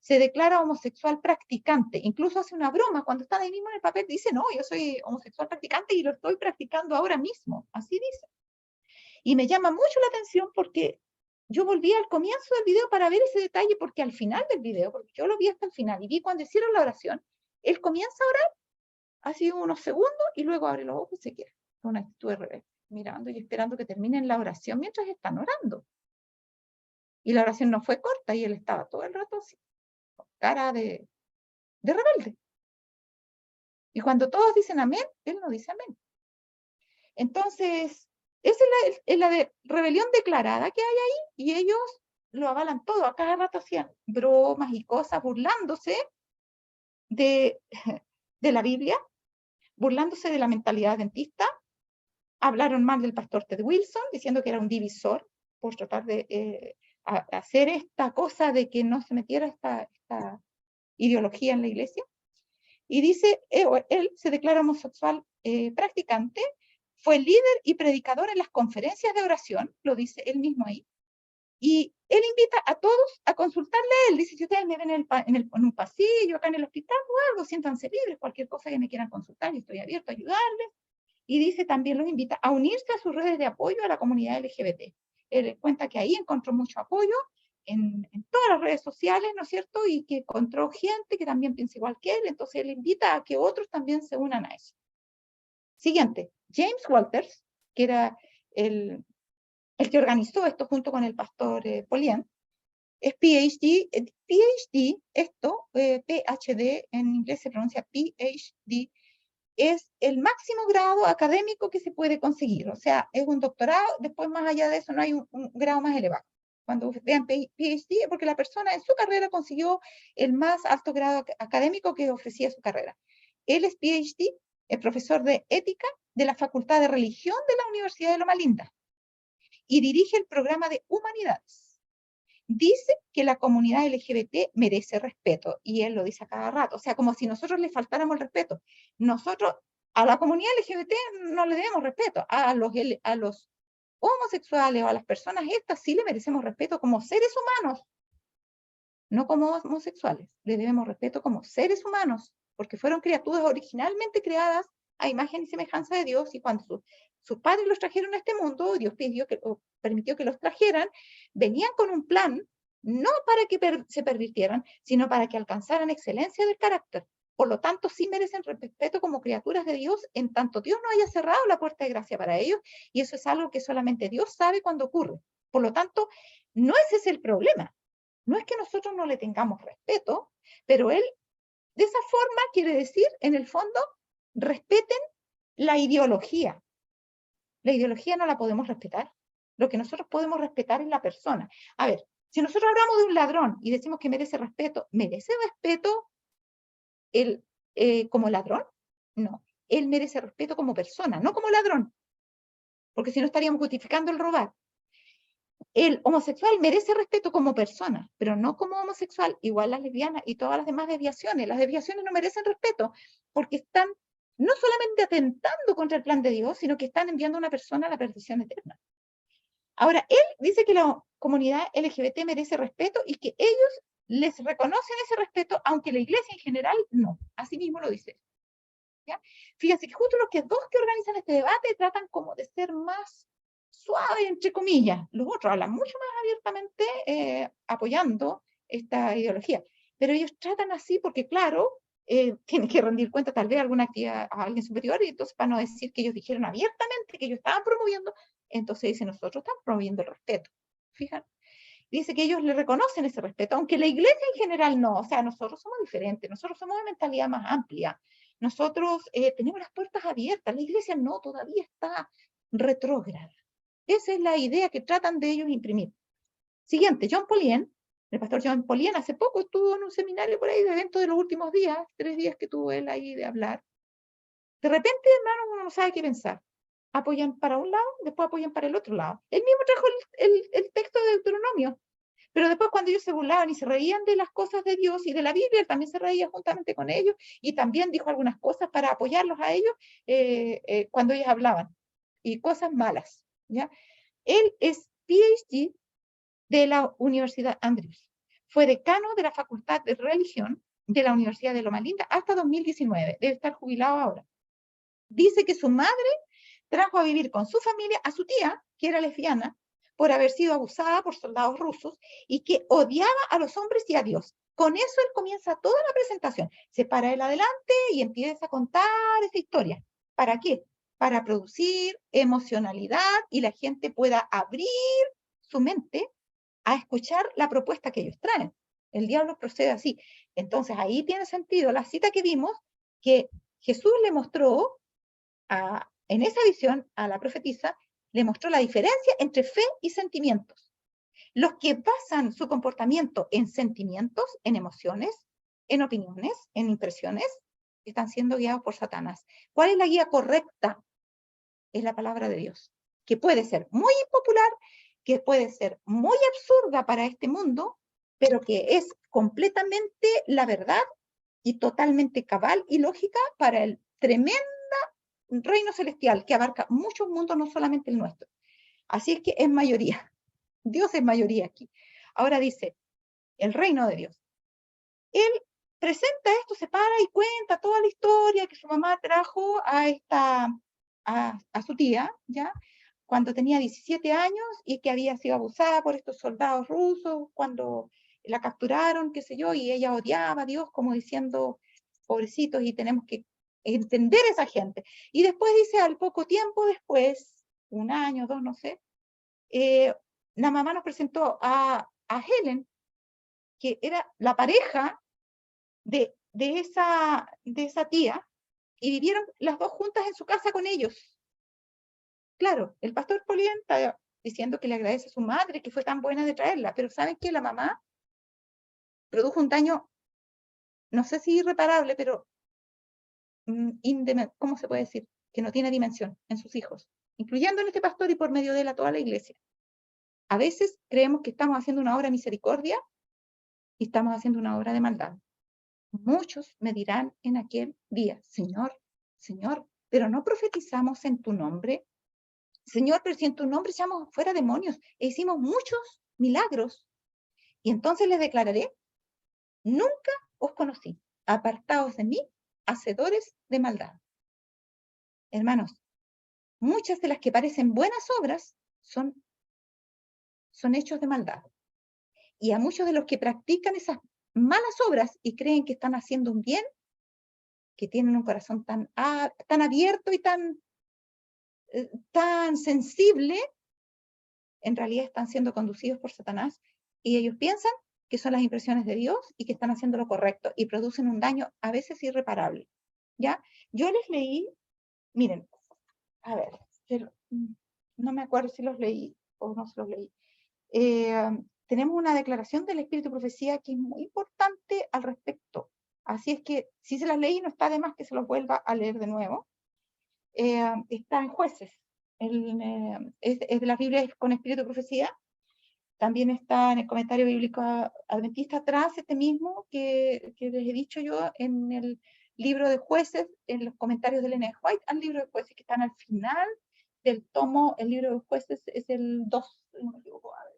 Se declara homosexual practicante, incluso hace una broma cuando está ahí mismo en el papel, dice, no, yo soy homosexual practicante y lo estoy practicando ahora mismo, así dice. Y me llama mucho la atención porque yo volví al comienzo del video para ver ese detalle, porque al final del video, porque yo lo vi hasta el final y vi cuando hicieron la oración, él comienza a orar, así unos segundos, y luego abre los ojos y se queda con una actitud de rebelde, mirando y esperando que terminen la oración mientras están orando. Y la oración no fue corta y él estaba todo el rato así, con cara de rebelde. Y cuando todos dicen amén, él no dice amén. Entonces, esa es la rebelión declarada que hay ahí, y ellos lo avalan todo. A cada rato hacían bromas y cosas burlándose de la Biblia, burlándose de la mentalidad adventista. Hablaron mal del pastor Ted Wilson, diciendo que era un divisor por tratar de hacer esta cosa de que no se metiera esta ideología en la iglesia. Y dice, él se declara homosexual practicante, fue líder y predicador en las conferencias de oración, lo dice él mismo ahí, y él invita a todos a consultarle a él. Dice, si ustedes me ven en un pasillo, acá en el hospital o algo, siéntanse libres, cualquier cosa que me quieran consultar, y estoy abierto a ayudarles. Y dice, también los invita a unirse a sus redes de apoyo a la comunidad LGBT. Él cuenta que ahí encontró mucho apoyo en todas las redes sociales, ¿no es cierto? Y que encontró gente que también piensa igual que él, entonces él invita a que otros también se unan a eso. Siguiente, James Walters, que era el que organizó esto junto con el pastor Polien, es PhD, PhD, en inglés se pronuncia PhD, es el máximo grado académico que se puede conseguir, o sea, es un doctorado, después más allá de eso no hay un grado más elevado. Cuando vean PhD, porque la persona en su carrera consiguió el más alto grado académico que ofrecía su carrera. Él es PhD, es profesor de ética de la Facultad de Religión de la Universidad de Loma Linda y dirige el programa de humanidades. Dice que la comunidad LGBT merece respeto, y él lo dice a cada rato, o sea, como si nosotros le faltáramos el respeto. Nosotros, a la comunidad LGBT no le debemos respeto, a los homosexuales o a las personas estas sí le merecemos respeto como seres humanos, no como homosexuales. Le debemos respeto como seres humanos, porque fueron criaturas originalmente creadas a imagen y semejanza de Dios, y cuando sus padres los trajeron a este mundo, Dios permitió que los trajeran, venían con un plan, no para que se pervirtieran, sino para que alcanzaran excelencia del carácter. Por lo tanto, sí merecen respeto como criaturas de Dios, en tanto Dios no haya cerrado la puerta de gracia para ellos, y eso es algo que solamente Dios sabe cuando ocurre. Por lo tanto, no ese es el problema. No es que nosotros no le tengamos respeto, pero Él, de esa forma, quiere decir, en el fondo, respeten la ideología. La ideología no la podemos respetar. Lo que nosotros podemos respetar es la persona. A ver, si nosotros hablamos de un ladrón y decimos que merece respeto él como ladrón? No. Él merece respeto como persona, no como ladrón. Porque si no estaríamos justificando el robar. El homosexual merece respeto como persona, pero no como homosexual, igual las lesbianas y todas las demás desviaciones. Las desviaciones no merecen respeto porque están no solamente atentando contra el plan de Dios, sino que están enviando a una persona a la perdición eterna. Ahora, él dice que la comunidad LGBT merece respeto y que ellos les reconocen ese respeto, aunque la iglesia en general no. Así mismo lo dice. ¿Ya? Fíjense que justo los dos que organizan este debate tratan como de ser más suaves, entre comillas. Los otros hablan mucho más abiertamente apoyando esta ideología. Pero ellos tratan así porque, claro, tienen que rendir cuenta tal vez alguna actividad a alguien superior, y entonces para no decir que ellos dijeron abiertamente que ellos estaban promoviendo, entonces dicen nosotros estamos promoviendo el respeto. Fíjate. Dice que ellos le reconocen ese respeto, aunque la iglesia en general no. O sea, nosotros somos diferentes, nosotros somos de mentalidad más amplia. Nosotros tenemos las puertas abiertas, la iglesia no, todavía está retrógrada. Esa es la idea que tratan de ellos imprimir. Siguiente, John Paulien, el pastor John Paulien, hace poco estuvo en un seminario por ahí de evento de los últimos días, 3 días que tuvo él ahí de hablar. De repente, hermano, uno no sabe qué pensar. Apoyan para un lado, después apoyan para el otro lado. Él mismo trajo el texto de Deuteronomio. Pero después cuando ellos se burlaban y se reían de las cosas de Dios y de la Biblia, él también se reía juntamente con ellos y también dijo algunas cosas para apoyarlos a ellos cuando ellos hablaban. Y cosas malas. ¿Ya? Él es PhD de la Universidad Andrews. Fue decano de la Facultad de Religión de la Universidad de Loma Linda hasta 2019. Debe estar jubilado ahora. Dice que su madre trajo a vivir con su familia a su tía, que era lesbiana, por haber sido abusada por soldados rusos y que odiaba a los hombres y a Dios. Con eso él comienza toda la presentación. Se para él adelante y empieza a contar esa historia. ¿Para qué? Para producir emocionalidad y la gente pueda abrir su mente a escuchar la propuesta que ellos traen. El diablo procede así. Entonces ahí tiene sentido la cita que vimos, que Jesús le mostró en esa visión a la profetisa, le mostró la diferencia entre fe y sentimientos. Los que basan su comportamiento en sentimientos, en emociones, en opiniones, en impresiones, están siendo guiados por Satanás. ¿Cuál es la guía correcta? Es la palabra de Dios, que puede ser muy impopular, que puede ser muy absurda para este mundo, pero que es completamente la verdad y totalmente cabal y lógica para el tremendo reino celestial que abarca muchos mundos, no solamente el nuestro. Así es que es mayoría. Dios es mayoría aquí. Ahora dice, el reino de Dios. Él presenta esto, se para y cuenta toda la historia que su mamá trajo a su tía, ¿ya? Cuando tenía 17 años y que había sido abusada por estos soldados rusos cuando la capturaron, qué sé yo, y ella odiaba a Dios como diciendo, pobrecitos, y tenemos que entender a esa gente. Y después dice, al poco tiempo después, 1 año, 2, no sé, la mamá nos presentó a Helen, que era la pareja de esa tía, y vivieron las dos juntas en su casa con ellos. Claro, el pastor Paulien está diciendo que le agradece a su madre que fue tan buena de traerla, pero ¿saben qué? La mamá produjo un daño, no sé si irreparable, pero ¿cómo se puede decir? Que no tiene dimensión en sus hijos, incluyendo en este pastor y por medio de él a toda la iglesia. A veces creemos que estamos haciendo una obra de misericordia y estamos haciendo una obra de maldad. Muchos me dirán en aquel día, Señor, Señor, pero no profetizamos en tu nombre. Señor, pero si en tu nombre echamos fuera demonios e hicimos muchos milagros. Y entonces les declararé, nunca os conocí, apartaos de mí, hacedores de maldad. hermanos, muchas de las que parecen buenas obras son hechos de maldad. Y a muchos de los que practican esas malas obras y creen que están haciendo un bien, que tienen un corazón tan abierto y tan sensible, en realidad están siendo conducidos por Satanás y ellos piensan que son las impresiones de Dios y que están haciendo lo correcto y producen un daño a veces irreparable. ¿Ya? Yo les leí, miren, a ver, no me acuerdo si los leí o no se los leí. Tenemos una declaración del Espíritu de Profecía que es muy importante al respecto. Así es que si se las leí, no está de más que se los vuelva a leer de nuevo. Está en Jueces. Es de la Biblia con Espíritu de Profecía. También está en el comentario bíblico adventista atrás, este mismo que les he dicho yo en el libro de Jueces, en los comentarios de Ellen White al libro de Jueces, que están al final del tomo. El libro de Jueces es el 2, no me equivoco, a ver.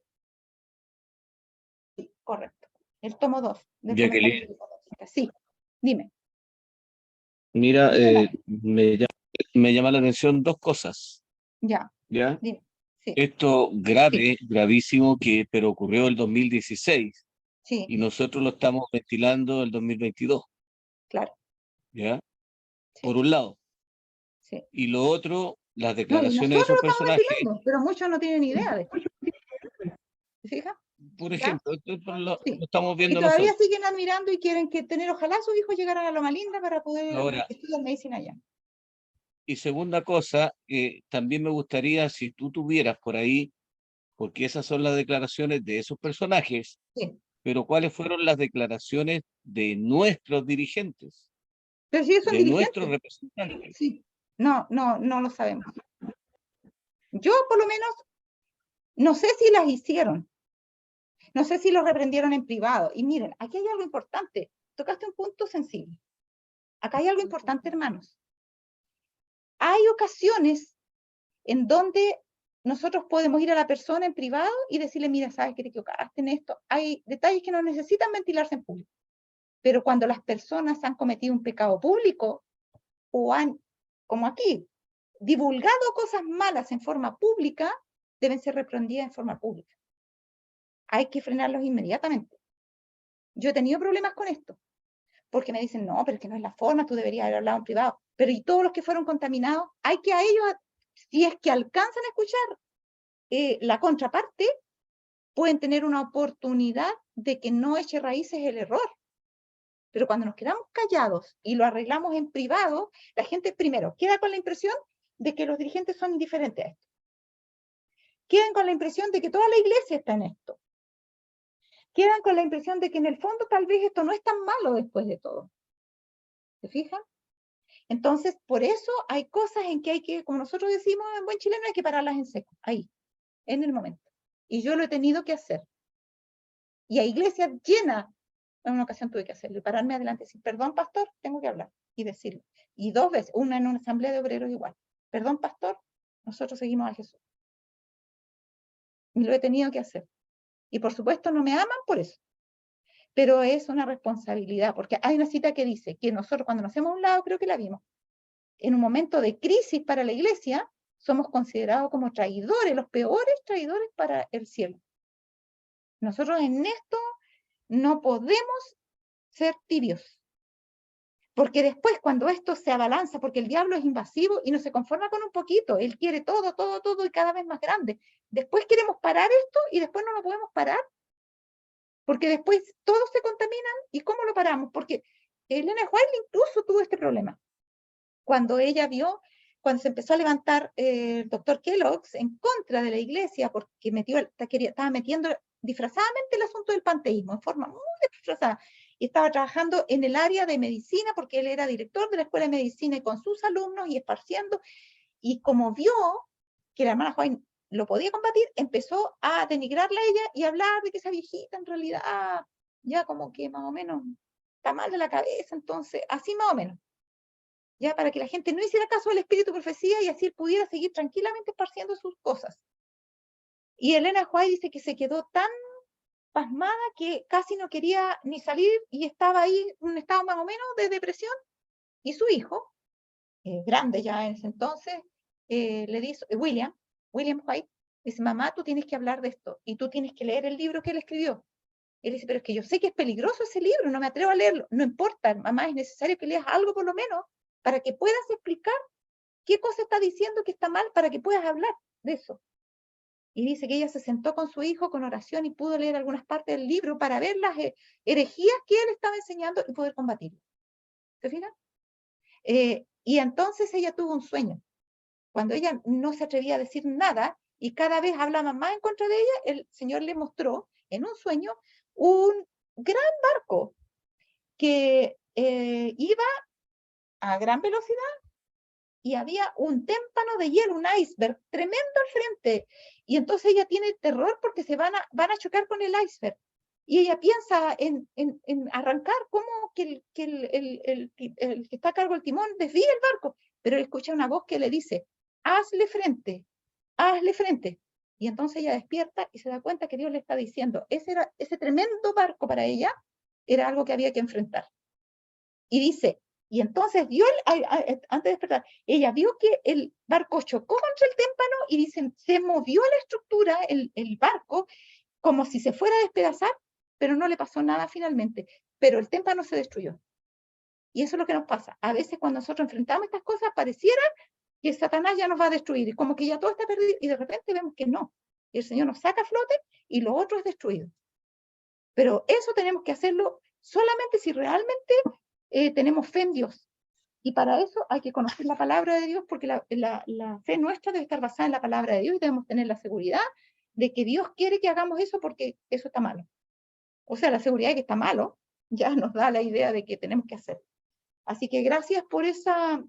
Sí, correcto. El tomo 2 del comentario Jacqueline, bíblico adventista. Sí, dime. mira, Dime, me llama la atención dos cosas, ya, ¿ya? dime. Sí, Esto sí, gravísimo, pero ocurrió el 2016 sí, y nosotros lo estamos ventilando el 2022, claro, ¿ya? Por sí, un lado. sí. Y lo otro, las No, y declaraciones de nosotros esos lo estamos personajes, ventilando, pero muchos no tienen idea de esto. ¿Se fija? por ¿Ya? ejemplo, esto lo Sí. estamos Y viendo todavía nosotros. siguen admirando y quieren tener, ojalá sus hijos llegaran a Loma Linda para poder Ahora, estudiar medicina allá. y segunda cosa, también me gustaría, si tú tuvieras por ahí, porque esas son las declaraciones de esos personajes, Sí. pero ¿cuáles fueron las declaraciones de nuestros dirigentes, Pero si ellos son de nuestros dirigentes, representantes? sí. No lo sabemos. Yo, por lo menos, no sé si las hicieron. No sé si los reprendieron en privado. Y miren, aquí hay algo importante. Tocaste un punto sensible. Acá hay algo importante, hermanos. Hay ocasiones en donde nosotros podemos ir a la persona en privado y decirle, mira, sabes que te equivocaste en esto. Hay detalles que no necesitan ventilarse en público. Pero cuando las personas han cometido un pecado público o han, como aquí, divulgado cosas malas en forma pública, deben ser reprendidas en forma pública. Hay que frenarlos inmediatamente. Yo he tenido problemas con esto, porque me dicen, no, pero es que no es la forma, tú deberías haber hablado en privado. Pero y todos los que fueron contaminados, hay que a ellos, si es que alcanzan a escuchar la contraparte, pueden tener una oportunidad de que no eche raíces el error. Pero cuando nos quedamos callados y lo arreglamos en privado, la gente primero queda con la impresión de que los dirigentes son indiferentes a esto. Quedan con la impresión de que toda la iglesia está en esto. Quedan con la impresión de que en el fondo tal vez esto no es tan malo después de todo. ¿Se fijan? Entonces, por eso hay cosas en que hay que, como nosotros decimos en buen chileno, hay que pararlas en seco, ahí, en el momento. Y yo lo he tenido que hacer. Y a iglesias llenas, en una ocasión tuve que hacerlo, y pararme adelante y decir, perdón, pastor, tengo que hablar, y decirlo. Y 2 veces, una en una asamblea de obreros igual. Perdón, pastor, nosotros seguimos a Jesús. Y lo he tenido que hacer. Y por supuesto no me aman por eso. Pero es una responsabilidad, porque hay una cita que dice que nosotros cuando nos hacemos a un lado, creo que la vimos, en un momento de crisis para la iglesia, somos considerados como traidores, los peores traidores para el cielo. Nosotros en esto no podemos ser tibios. Porque después cuando esto se abalanza, porque el diablo es invasivo y no se conforma con un poquito, él quiere todo, todo, todo y cada vez más grande. Después queremos parar esto y después no lo podemos parar. Porque después todos se contaminan y ¿cómo lo paramos? Porque Elena White incluso tuvo este problema. Cuando ella vio, cuando se empezó a levantar el doctor Kellogg's en contra de la iglesia porque estaba metiendo disfrazadamente el asunto del panteísmo en forma muy disfrazada y estaba trabajando en el área de medicina porque él era director de la escuela de medicina y con sus alumnos y esparciendo, y como vio que la hermana White lo podía combatir, empezó a denigrarla a ella y a hablar de que esa viejita en realidad ya como que más o menos está mal de la cabeza, entonces así más o menos, ya para que la gente no hiciera caso al espíritu de profecía y así él pudiera seguir tranquilamente esparciendo sus cosas. Y Elena White dice que se quedó tan pasmada que casi no quería ni salir y estaba ahí en un estado más o menos de depresión, y su hijo grande ya en ese entonces, le dice, William White, dice, mamá, tú tienes que hablar de esto, y tú tienes que leer el libro que él escribió. Él dice, pero es que yo sé que es peligroso ese libro, no me atrevo a leerlo. No importa, mamá, es necesario que leas algo por lo menos, para que puedas explicar qué cosa está diciendo que está mal, para que puedas hablar de eso. Y dice que ella se sentó con su hijo con oración y pudo leer algunas partes del libro para ver las herejías que él estaba enseñando y poder combatirlo. ¿Se fijan? Y entonces ella tuvo un sueño. Cuando ella no se atrevía a decir nada y cada vez hablaba más en contra de ella, el Señor le mostró en un sueño un gran barco que iba a gran velocidad y había un témpano de hielo, un iceberg tremendo al frente. Y entonces ella tiene terror porque se van a chocar con el iceberg. Y ella piensa en arrancar, como que el que está a cargo del timón desvíe el barco. Pero él escucha una voz que le dice, hazle frente, hazle frente. Y entonces ella despierta y se da cuenta que Dios le está diciendo, ese tremendo barco para ella era algo que había que enfrentar. Y dice, y entonces vio, antes de despertar, ella vio que el barco chocó contra el témpano y dice, se movió la estructura, el barco, como si se fuera a despedazar, pero no le pasó nada finalmente. Pero el témpano se destruyó. Y eso es lo que nos pasa. A veces cuando nosotros enfrentamos estas cosas, pareciera que Satanás ya nos va a destruir, y como que ya todo está perdido, y de repente vemos que no. Y el Señor nos saca a flote y lo otro es destruido. Pero eso tenemos que hacerlo solamente si realmente tenemos fe en Dios. Y para eso hay que conocer la palabra de Dios, porque la fe nuestra debe estar basada en la palabra de Dios y debemos tener la seguridad de que Dios quiere que hagamos eso porque eso está malo. O sea, la seguridad de que está malo ya nos da la idea de que tenemos que hacer. Así que gracias por esa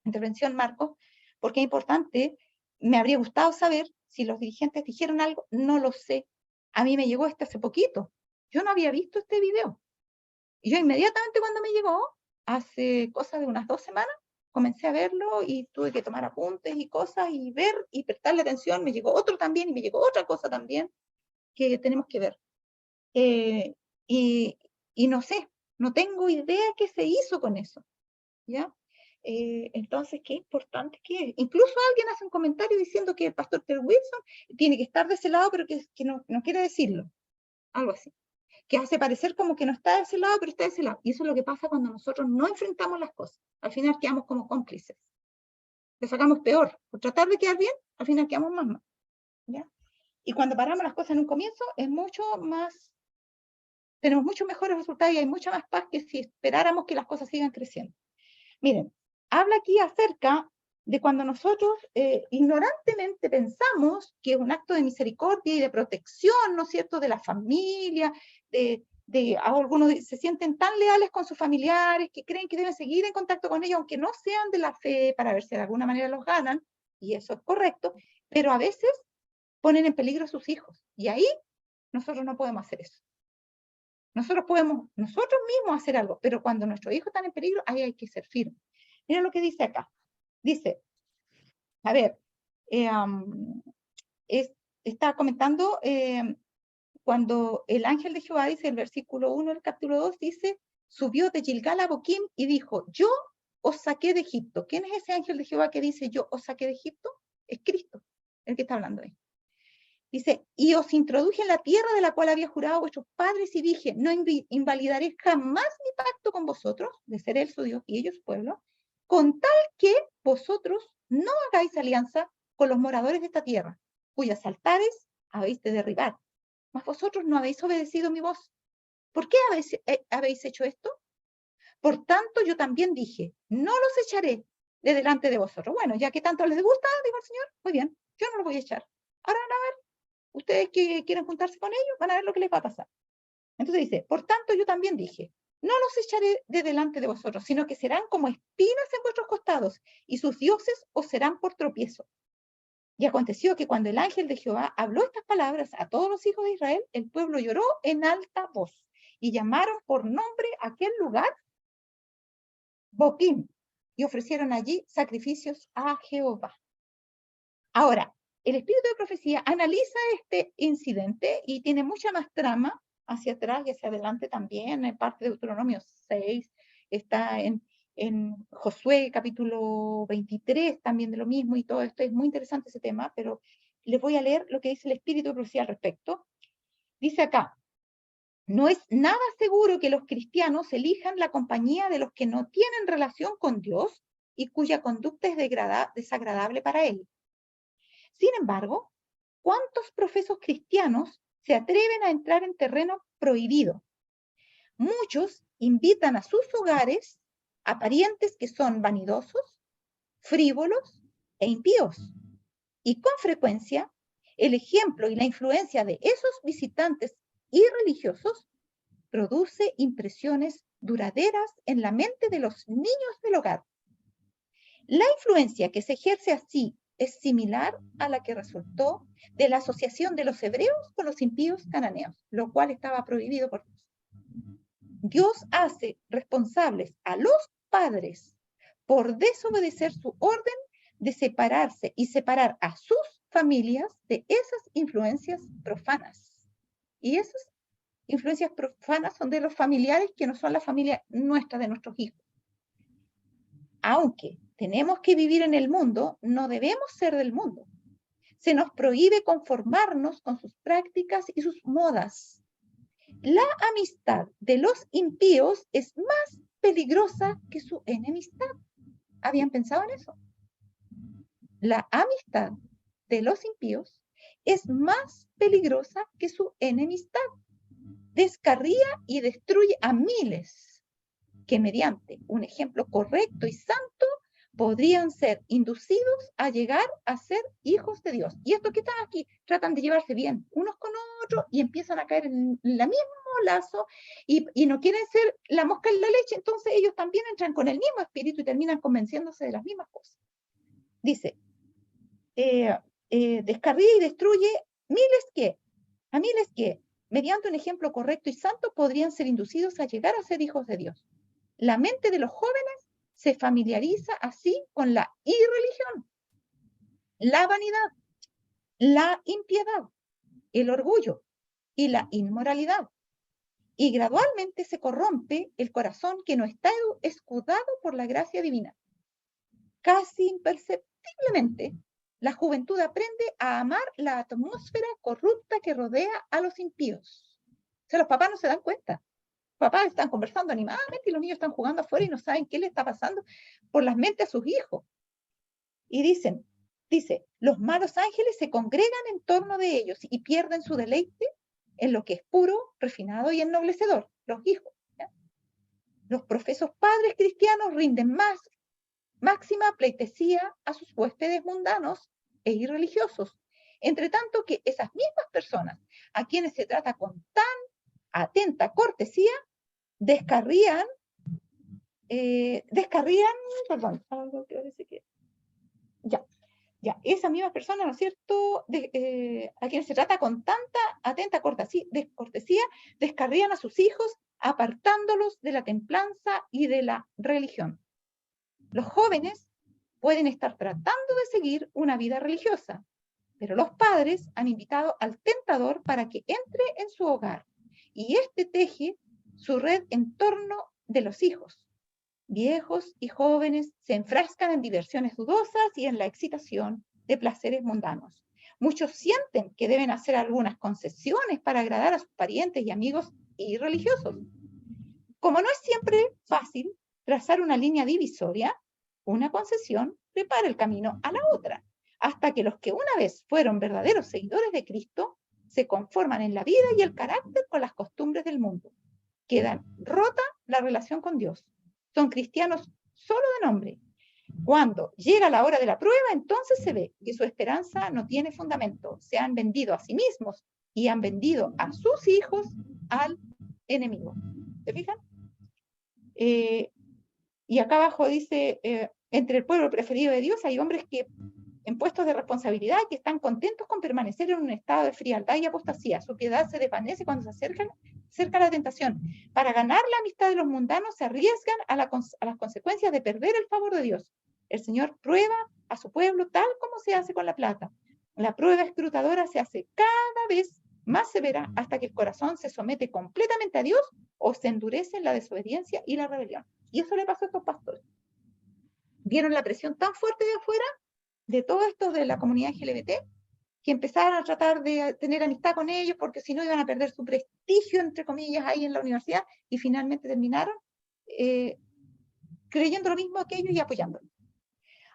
intervención, Marcos, porque es importante. Me habría gustado saber si los dirigentes dijeron algo, no lo sé. A mí me llegó hace poquito. Yo no había visto este video. Y yo inmediatamente cuando me llegó, hace cosa de unas 2 semanas, comencé a verlo y tuve que tomar apuntes y cosas y ver y prestarle atención. Me llegó otro también y me llegó otra cosa también que tenemos que ver. Y no sé, no tengo idea qué se hizo con eso, ¿ya? Entonces, qué importante que es. Incluso alguien hace un comentario diciendo que el pastor Ted Wilson tiene que estar de ese lado, pero que no quiere decirlo. Algo así. Que hace parecer como que no está de ese lado, pero está de ese lado. Y eso es lo que pasa cuando nosotros no enfrentamos las cosas. Al final quedamos como cómplices. Le sacamos peor. Por tratar de quedar bien, al final quedamos más mal. ¿Ya? Y cuando paramos las cosas en un comienzo, es mucho más, tenemos mucho mejores resultados y hay mucha más paz que si esperáramos que las cosas sigan creciendo. Miren, habla aquí acerca de cuando nosotros ignorantemente pensamos que es un acto de misericordia y de protección, ¿no es cierto?, de la familia, algunos se sienten tan leales con sus familiares que creen que deben seguir en contacto con ellos, aunque no sean de la fe, para ver si de alguna manera los ganan, y eso es correcto, pero a veces ponen en peligro a sus hijos, y ahí nosotros no podemos hacer eso. Nosotros podemos nosotros mismos hacer algo, pero cuando nuestros hijos están en peligro, ahí hay que ser firmes. Mira lo que dice acá. Dice, a ver, está comentando cuando el ángel de Jehová, dice el versículo 1 del capítulo 2, dice, subió de Gilgal a Boquim y dijo, yo os saqué de Egipto. ¿Quién es ese ángel de Jehová que dice, yo os saqué de Egipto? Es Cristo, el que está hablando ahí. Dice, y os introduje en la tierra de la cual había jurado a vuestros padres y dije, no invalidaré jamás mi pacto con vosotros, de ser él su Dios y ellos su pueblo, con tal que vosotros no hagáis alianza con los moradores de esta tierra, cuyas altares habéis de derribar. Mas vosotros no habéis obedecido mi voz. ¿Por qué habéis hecho esto? Por tanto, yo también dije, no los echaré de delante de vosotros. Bueno, ya que tanto les gusta, dijo el Señor, muy bien, yo no los voy a echar. Ahora van a ver, ustedes que quieren juntarse con ellos, van a ver lo que les va a pasar. Entonces dice, por tanto, yo también dije, no los echaré de delante de vosotros, sino que serán como espinas en vuestros costados, y sus dioses os serán por tropiezo. Y aconteció que cuando el ángel de Jehová habló estas palabras a todos los hijos de Israel, el pueblo lloró en alta voz, y llamaron por nombre a aquel lugar Boquim, y ofrecieron allí sacrificios a Jehová. Ahora, el espíritu de profecía analiza este incidente y tiene mucha más trama hacia atrás y hacia adelante también, en parte de Deuteronomio 6, está en en Josué capítulo 23 también de lo mismo y todo esto. Es muy interesante ese tema, pero les voy a leer lo que dice el Espíritu de Profecía al respecto. Dice acá, no es nada seguro que los cristianos elijan la compañía de los que no tienen relación con Dios y cuya conducta es desagradable para Él. Sin embargo, ¿cuántos profesos cristianos se atreven a entrar en terreno prohibido? Muchos invitan a sus hogares a parientes que son vanidosos, frívolos e impíos. Y con frecuencia, el ejemplo y la influencia de esos visitantes irreligiosos produce impresiones duraderas en la mente de los niños del hogar. La influencia que se ejerce así es similar a la que resultó de la asociación de los hebreos con los impíos cananeos, lo cual estaba prohibido por Dios. Dios hace responsables a los padres por desobedecer su orden de separarse y separar a sus familias de esas influencias profanas. Y esas influencias profanas son de los familiares que no son la familia nuestra, de nuestros hijos. Aunque tenemos que vivir en el mundo, no debemos ser del mundo. Se nos prohíbe conformarnos con sus prácticas y sus modas. La amistad de los impíos es más peligrosa que su enemistad. ¿Habían pensado en eso? La amistad de los impíos es más peligrosa que su enemistad. Descarría y destruye a miles que mediante un ejemplo correcto y santo podrían ser inducidos a llegar a ser hijos de Dios. Y estos que están aquí tratan de llevarse bien unos con otros y empiezan a caer en la mismo lazo y no quieren ser la mosca en la leche, entonces ellos también entran con el mismo espíritu y terminan convenciéndose de las mismas cosas. Dice, descarría y destruye a miles que, mediante un ejemplo correcto y santo, podrían ser inducidos a llegar a ser hijos de Dios. La mente de los jóvenes se familiariza así con la irreligión, la vanidad, la impiedad, el orgullo y la inmoralidad. Y gradualmente se corrompe el corazón que no está escudado por la gracia divina. Casi imperceptiblemente, la juventud aprende a amar la atmósfera corrupta que rodea a los impíos. O sea, los papás no se dan cuenta. Los papás están conversando animadamente y los niños están jugando afuera y no saben qué le está pasando por las mentes a sus hijos. Y dice, los malos ángeles se congregan en torno de ellos y pierden su deleite en lo que es puro, refinado y ennoblecedor, los hijos. ¿Ya? Los profesos padres cristianos rinden máxima pleitesía a sus huéspedes mundanos e irreligiosos, entre tanto que esas mismas personas a quienes se trata con tan atenta cortesía descarrían, perdón, algo que parece que ya, esa misma persona, ¿no es cierto?, a quienes se trata con tanta atenta cortesía, descarrían a sus hijos apartándolos de la templanza y de la religión. Los jóvenes pueden estar tratando de seguir una vida religiosa, pero los padres han invitado al tentador para que entre en su hogar y éste teje su red en torno de los hijos. Viejos y jóvenes se enfrascan en diversiones dudosas y en la excitación de placeres mundanos. Muchos sienten que deben hacer algunas concesiones para agradar a sus parientes y amigos irreligiosos. Como no es siempre fácil trazar una línea divisoria, una concesión prepara el camino a la otra, hasta que los que una vez fueron verdaderos seguidores de Cristo se conforman en la vida y el carácter con las costumbres del mundo. Quedan rota la relación con Dios. Son cristianos solo de nombre. Cuando llega la hora de la prueba, entonces se ve que su esperanza no tiene fundamento. Se han vendido a sí mismos y han vendido a sus hijos al enemigo. ¿Se fijan? Y acá abajo dice, entre el pueblo preferido de Dios hay hombres que en puestos de responsabilidad que están contentos con permanecer en un estado de frialdad y apostasía. Su piedad se desvanece cuando se acerca la tentación. Para ganar la amistad de los mundanos se arriesgan a las consecuencias de perder el favor de Dios. El Señor prueba a su pueblo tal como se hace con la plata. La prueba escrutadora se hace cada vez más severa hasta que el corazón se somete completamente a Dios o se endurece en la desobediencia y la rebelión. Y eso le pasó a estos pastores. Vieron la presión tan fuerte de afuera, de todo esto de la comunidad LGBT, que empezaron a tratar de tener amistad con ellos, porque si no iban a perder su prestigio, entre comillas, ahí en la universidad, y finalmente terminaron creyendo lo mismo que ellos y apoyándolo.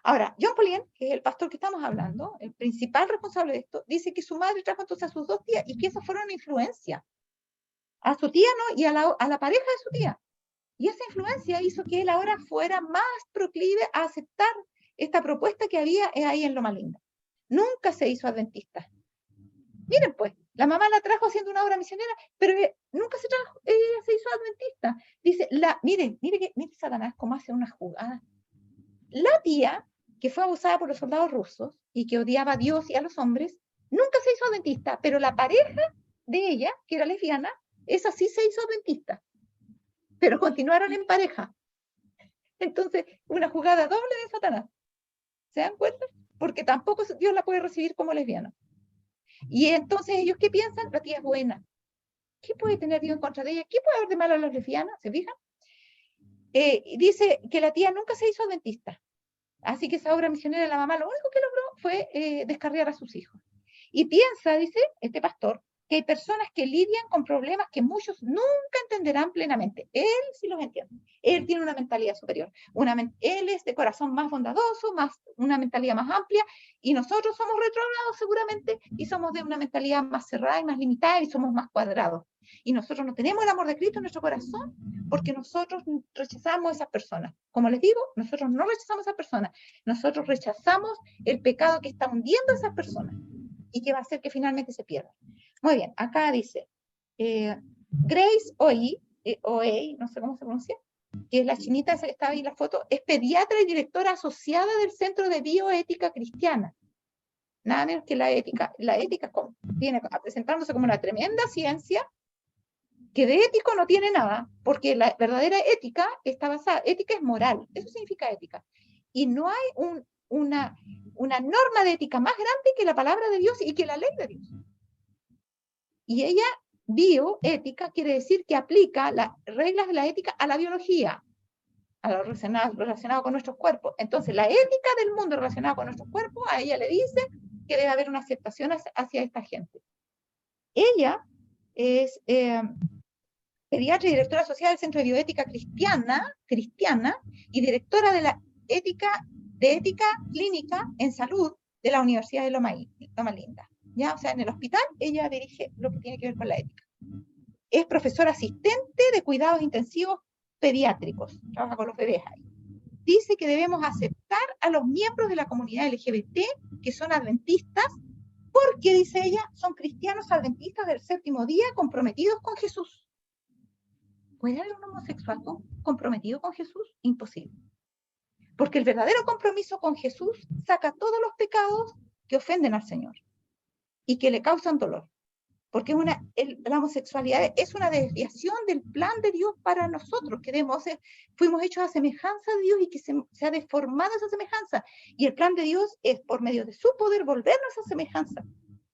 Ahora, John Paulien, que es el pastor que estamos hablando, el principal responsable de esto, dice que su madre trajo entonces a sus 2 tías y que eso fueron una influencia a su tía, ¿no? Y a la pareja de su tía. Y esa influencia hizo que él ahora fuera más proclive a aceptar esta propuesta que había ahí en Loma Linda. Nunca se hizo adventista. Miren pues, la mamá la trajo haciendo una obra misionera, pero nunca se hizo adventista. Dice, miren Satanás cómo hace una jugada. La tía, que fue abusada por los soldados rusos y que odiaba a Dios y a los hombres, nunca se hizo adventista, pero la pareja de ella, que era lesbiana, esa sí se hizo adventista, pero continuaron en pareja. Entonces, una jugada doble de Satanás. ¿Se dan cuenta? Porque tampoco Dios la puede recibir como lesbiana. Y entonces ellos, ¿qué piensan? La tía es buena. ¿Qué puede tener Dios en contra de ella? ¿Qué puede haber de malo a las lesbianas? ¿Se fijan? Dice que la tía nunca se hizo adventista. Así que esa obra misionera de la mamá lo único que logró fue descarriar a sus hijos. Y piensa, dice este pastor, que hay personas que lidian con problemas que muchos nunca entenderán plenamente. Él sí los entiende. Él tiene una mentalidad superior. Él es de corazón más bondadoso, una mentalidad más amplia, y nosotros somos retrógrados seguramente, y somos de una mentalidad más cerrada y más limitada, y somos más cuadrados. Y nosotros no tenemos el amor de Cristo en nuestro corazón porque nosotros rechazamos a esas personas. Como les digo, nosotros no rechazamos a esas personas. Nosotros rechazamos el pecado que está hundiendo a esas personas y que va a hacer que finalmente se pierdan. Muy bien, acá dice Grace Oey, no sé cómo se pronuncia, que es la chinita esa que estaba ahí en la foto, es pediatra y directora asociada del Centro de Bioética Cristiana. Nada menos que la ética viene presentándose como una tremenda ciencia que de ético no tiene nada, porque la verdadera ética está basada, ética es moral, eso significa ética. Y no hay una norma de ética más grande que la palabra de Dios y que la ley de Dios. Y ella, bioética, quiere decir que aplica las reglas de la ética a la biología, a lo relacionado con nuestros cuerpos. Entonces, la ética del mundo relacionada con nuestros cuerpos, a ella le dice que debe haber una aceptación hacia esta gente. Ella es pediatra y directora asociada del Centro de Bioética Cristiana y directora de la ética clínica en salud de la Universidad de Loma Linda. ¿Ya? O sea, en el hospital ella dirige lo que tiene que ver con la ética. Es profesora asistente de cuidados intensivos pediátricos, trabaja con los bebés ahí. Dice que debemos aceptar a los miembros de la comunidad LGBT que son adventistas porque, dice ella, son cristianos adventistas del séptimo día comprometidos con Jesús. ¿Puede haber un homosexual comprometido con Jesús? Imposible. Porque el verdadero compromiso con Jesús saca todos los pecados que ofenden al Señor y que le causan dolor. Porque la homosexualidad es una desviación del plan de Dios para nosotros, que fuimos hechos a semejanza de Dios y que se ha deformado esa semejanza. Y el plan de Dios es, por medio de su poder, volvernos a esa semejanza.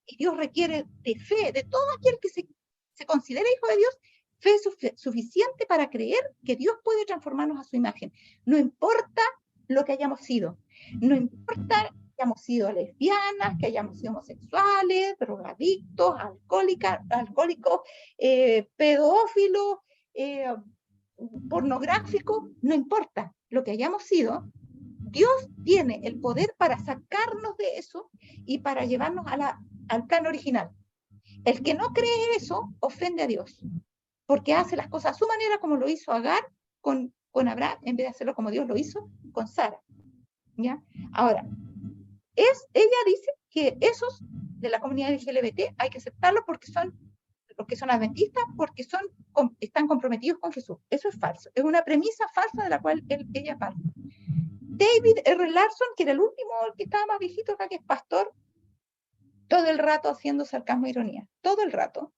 Y Dios requiere de fe, de todo aquel que se considera hijo de Dios, fe suficiente para creer que Dios puede transformarnos a su imagen. No importa lo que hayamos sido, no importa que hayamos sido lesbianas, que hayamos sido homosexuales, drogadictos, alcohólicos, pedófilos, pornográficos, no importa lo que hayamos sido, Dios tiene el poder para sacarnos de eso y para llevarnos al plan original. El que no cree eso ofende a Dios, porque hace las cosas a su manera, como lo hizo Agar con Abraham, en vez de hacerlo como Dios lo hizo con Sara. ¿Ya? Ahora, ella dice que esos de la comunidad LGBT hay que aceptarlos porque son adventistas, porque están comprometidos con Jesús. Eso es falso, es una premisa falsa de la cual ella parte. David R. Larson, que era el último, el que estaba más viejito acá, que es pastor, todo el rato haciendo sarcasmo e ironía, todo el rato,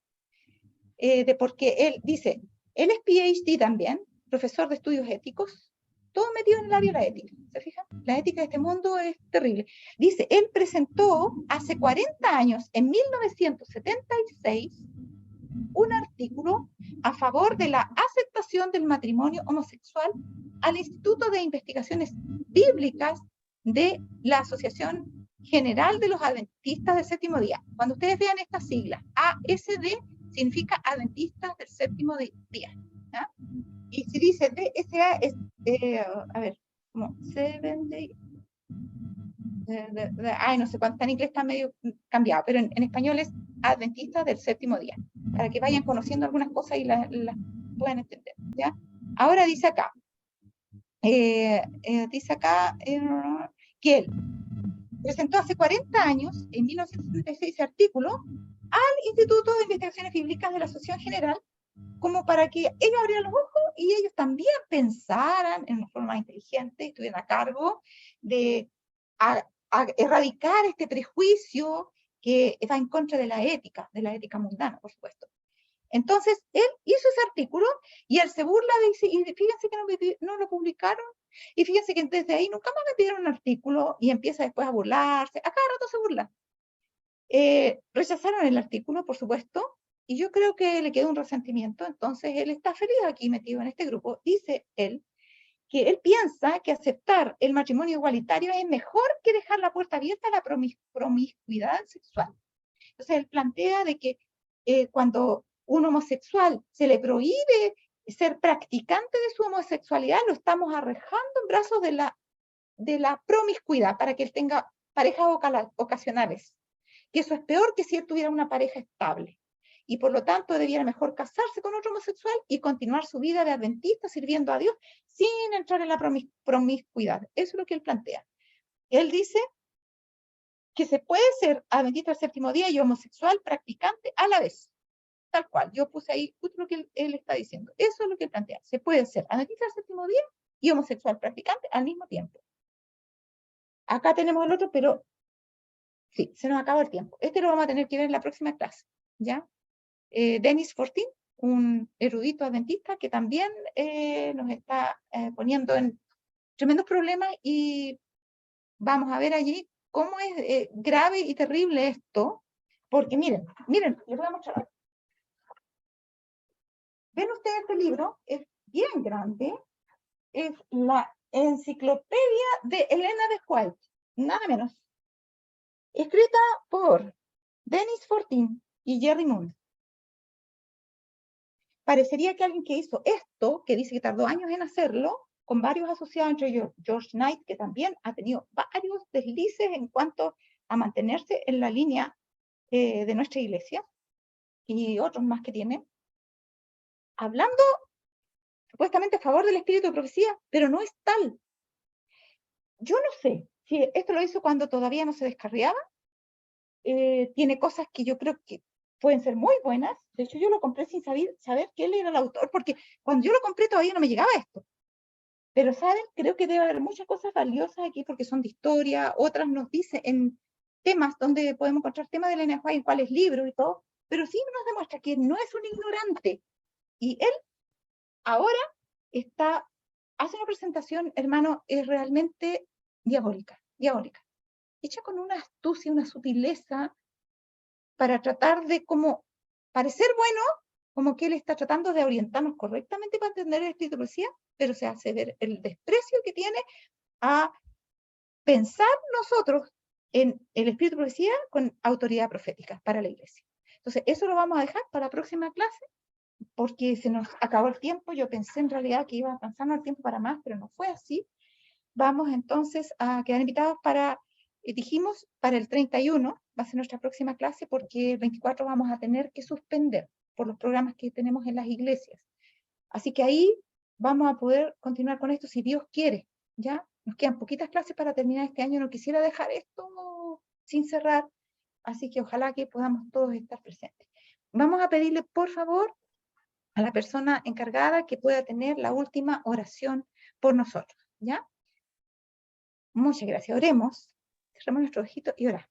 porque él dice, él es PhD también, profesor de estudios éticos, todo metido en el área de la ética. ¿Se fijan? La ética de este mundo es terrible. Dice, él presentó hace 40 años, en 1976, un artículo a favor de la aceptación del matrimonio homosexual al Instituto de Investigaciones Bíblicas de la Asociación General de los Adventistas del Séptimo Día. Cuando ustedes vean estas siglas, ASD significa Adventistas del Séptimo Día. ¿Ya? Y si dice DSA es, a ver, como Seven Day, ay, no sé cuánto, en inglés está medio cambiado, pero en español es Adventistas del Séptimo Día, para que vayan conociendo algunas cosas y las puedan entender, ¿ya? Ahora dice acá, que él presentó hace 40 años, en 1976, ese artículo al Instituto de Investigaciones Bíblicas de la Asociación General, como para que ellos abrieran los ojos y ellos también pensaran en una forma inteligente, estuvieran a cargo de a erradicar este prejuicio que va en contra de la ética mundana, por supuesto. Entonces, él hizo ese artículo y él se burla de, y fíjense que no lo publicaron, y fíjense que desde ahí nunca más me pidieron un artículo y empieza después a burlarse, a cada rato se burla. Rechazaron el artículo, por supuesto, y yo creo que le quedó un resentimiento, entonces él está feliz aquí metido en este grupo. Dice él que él piensa que aceptar el matrimonio igualitario es mejor que dejar la puerta abierta a la promiscuidad sexual. Entonces él plantea de que cuando un homosexual se le prohíbe ser practicante de su homosexualidad, lo estamos arrojando en brazos de la promiscuidad para que él tenga parejas ocasionales. Que eso es peor que si él tuviera una pareja estable. Y por lo tanto debiera mejor casarse con otro homosexual y continuar su vida de adventista sirviendo a Dios sin entrar en la promiscuidad. Eso es lo que él plantea. Él dice que se puede ser adventista del séptimo día y homosexual practicante a la vez. Tal cual. Yo puse ahí justo lo que él está diciendo. Eso es lo que él plantea. Se puede ser adventista del séptimo día y homosexual practicante al mismo tiempo. Acá tenemos el otro, pero sí, se nos acaba el tiempo. Este lo vamos a tener que ver en la próxima clase, ¿ya? Dennis Fortin, un erudito adventista que también nos está poniendo en tremendos problemas y vamos a ver allí cómo es grave y terrible esto, porque miren, les voy a mostrar. ¿Ven ustedes este libro? Es bien grande, es la enciclopedia de Elena de White, nada menos, escrita por Dennis Fortin y Jerry Moon. Parecería que alguien que hizo esto, que dice que tardó años en hacerlo, con varios asociados, entre ellos George Knight, que también ha tenido varios deslices en cuanto a mantenerse en la línea de nuestra iglesia, y otros más que tiene, hablando supuestamente a favor del espíritu de profecía, pero no es tal. Yo no sé si esto lo hizo cuando todavía no se descarriaba, tiene cosas que yo creo que pueden ser muy buenas. De hecho, yo lo compré sin saber que él era el autor, porque cuando yo lo compré todavía no me llegaba esto. Pero, ¿saben? Creo que debe haber muchas cosas valiosas aquí porque son de historia, otras nos dicen en temas donde podemos encontrar temas de Elena de White, en cuáles libros y todo, pero sí nos demuestra que no es un ignorante. Y él ahora hace una presentación, hermano, es realmente diabólica, hecha con una astucia, una sutileza, para tratar de como parecer bueno, como que él está tratando de orientarnos correctamente para entender el espíritu de profecía, pero se hace ver el desprecio que tiene a pensar nosotros en el espíritu de profecía con autoridad profética para la iglesia. Entonces, eso lo vamos a dejar para la próxima clase, porque se nos acabó el tiempo. Yo pensé en realidad que iba avanzando el tiempo para más, pero no fue así. Vamos entonces a quedar invitados para, dijimos, para el 31, va a ser nuestra próxima clase, porque el 24 vamos a tener que suspender por los programas que tenemos en las iglesias. Así que ahí vamos a poder continuar con esto si Dios quiere, ¿ya? Nos quedan poquitas clases para terminar este año, no quisiera dejar esto sin cerrar, así que ojalá que podamos todos estar presentes. Vamos a pedirle, por favor, a la persona encargada que pueda tener la última oración por nosotros, ¿ya? Muchas gracias. Oremos. Cerramos nuestros ojitos y oramos.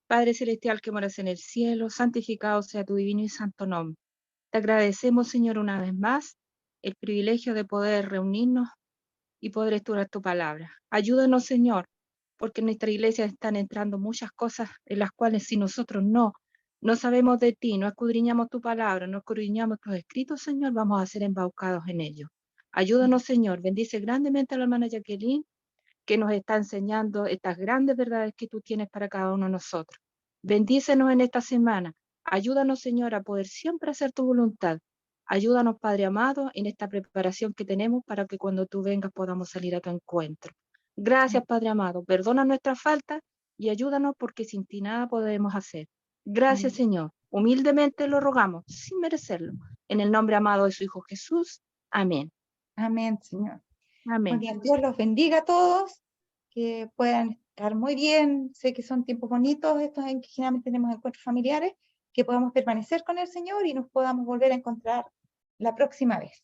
Padre Celestial que moras en el cielo, santificado sea tu divino y santo nombre. Te agradecemos, Señor, una vez más el privilegio de poder reunirnos y poder estudiar tu palabra. Ayúdanos, Señor, porque en nuestra iglesia están entrando muchas cosas en las cuales si nosotros no sabemos de ti, no escudriñamos tu palabra, no escudriñamos tus escritos, Señor, vamos a ser embaucados en ellos. Ayúdanos, Señor, bendice grandemente a la hermana Jacqueline, que nos está enseñando estas grandes verdades que tú tienes para cada uno de nosotros. Bendícenos en esta semana. Ayúdanos, Señor, a poder siempre hacer tu voluntad. Ayúdanos, Padre amado, en esta preparación que tenemos para que cuando tú vengas podamos salir a tu encuentro. Gracias, Padre amado. Perdona nuestras faltas y ayúdanos porque sin ti nada podemos hacer. Gracias, Señor. Humildemente lo rogamos, sin merecerlo. En el nombre amado de su Hijo Jesús. Amén. Amén, Señor. Muy Amén. bien, Dios los bendiga a todos, que puedan estar muy bien. Sé que son tiempos bonitos estos en que generalmente tenemos encuentros familiares, que podamos permanecer con el Señor y nos podamos volver a encontrar la próxima vez.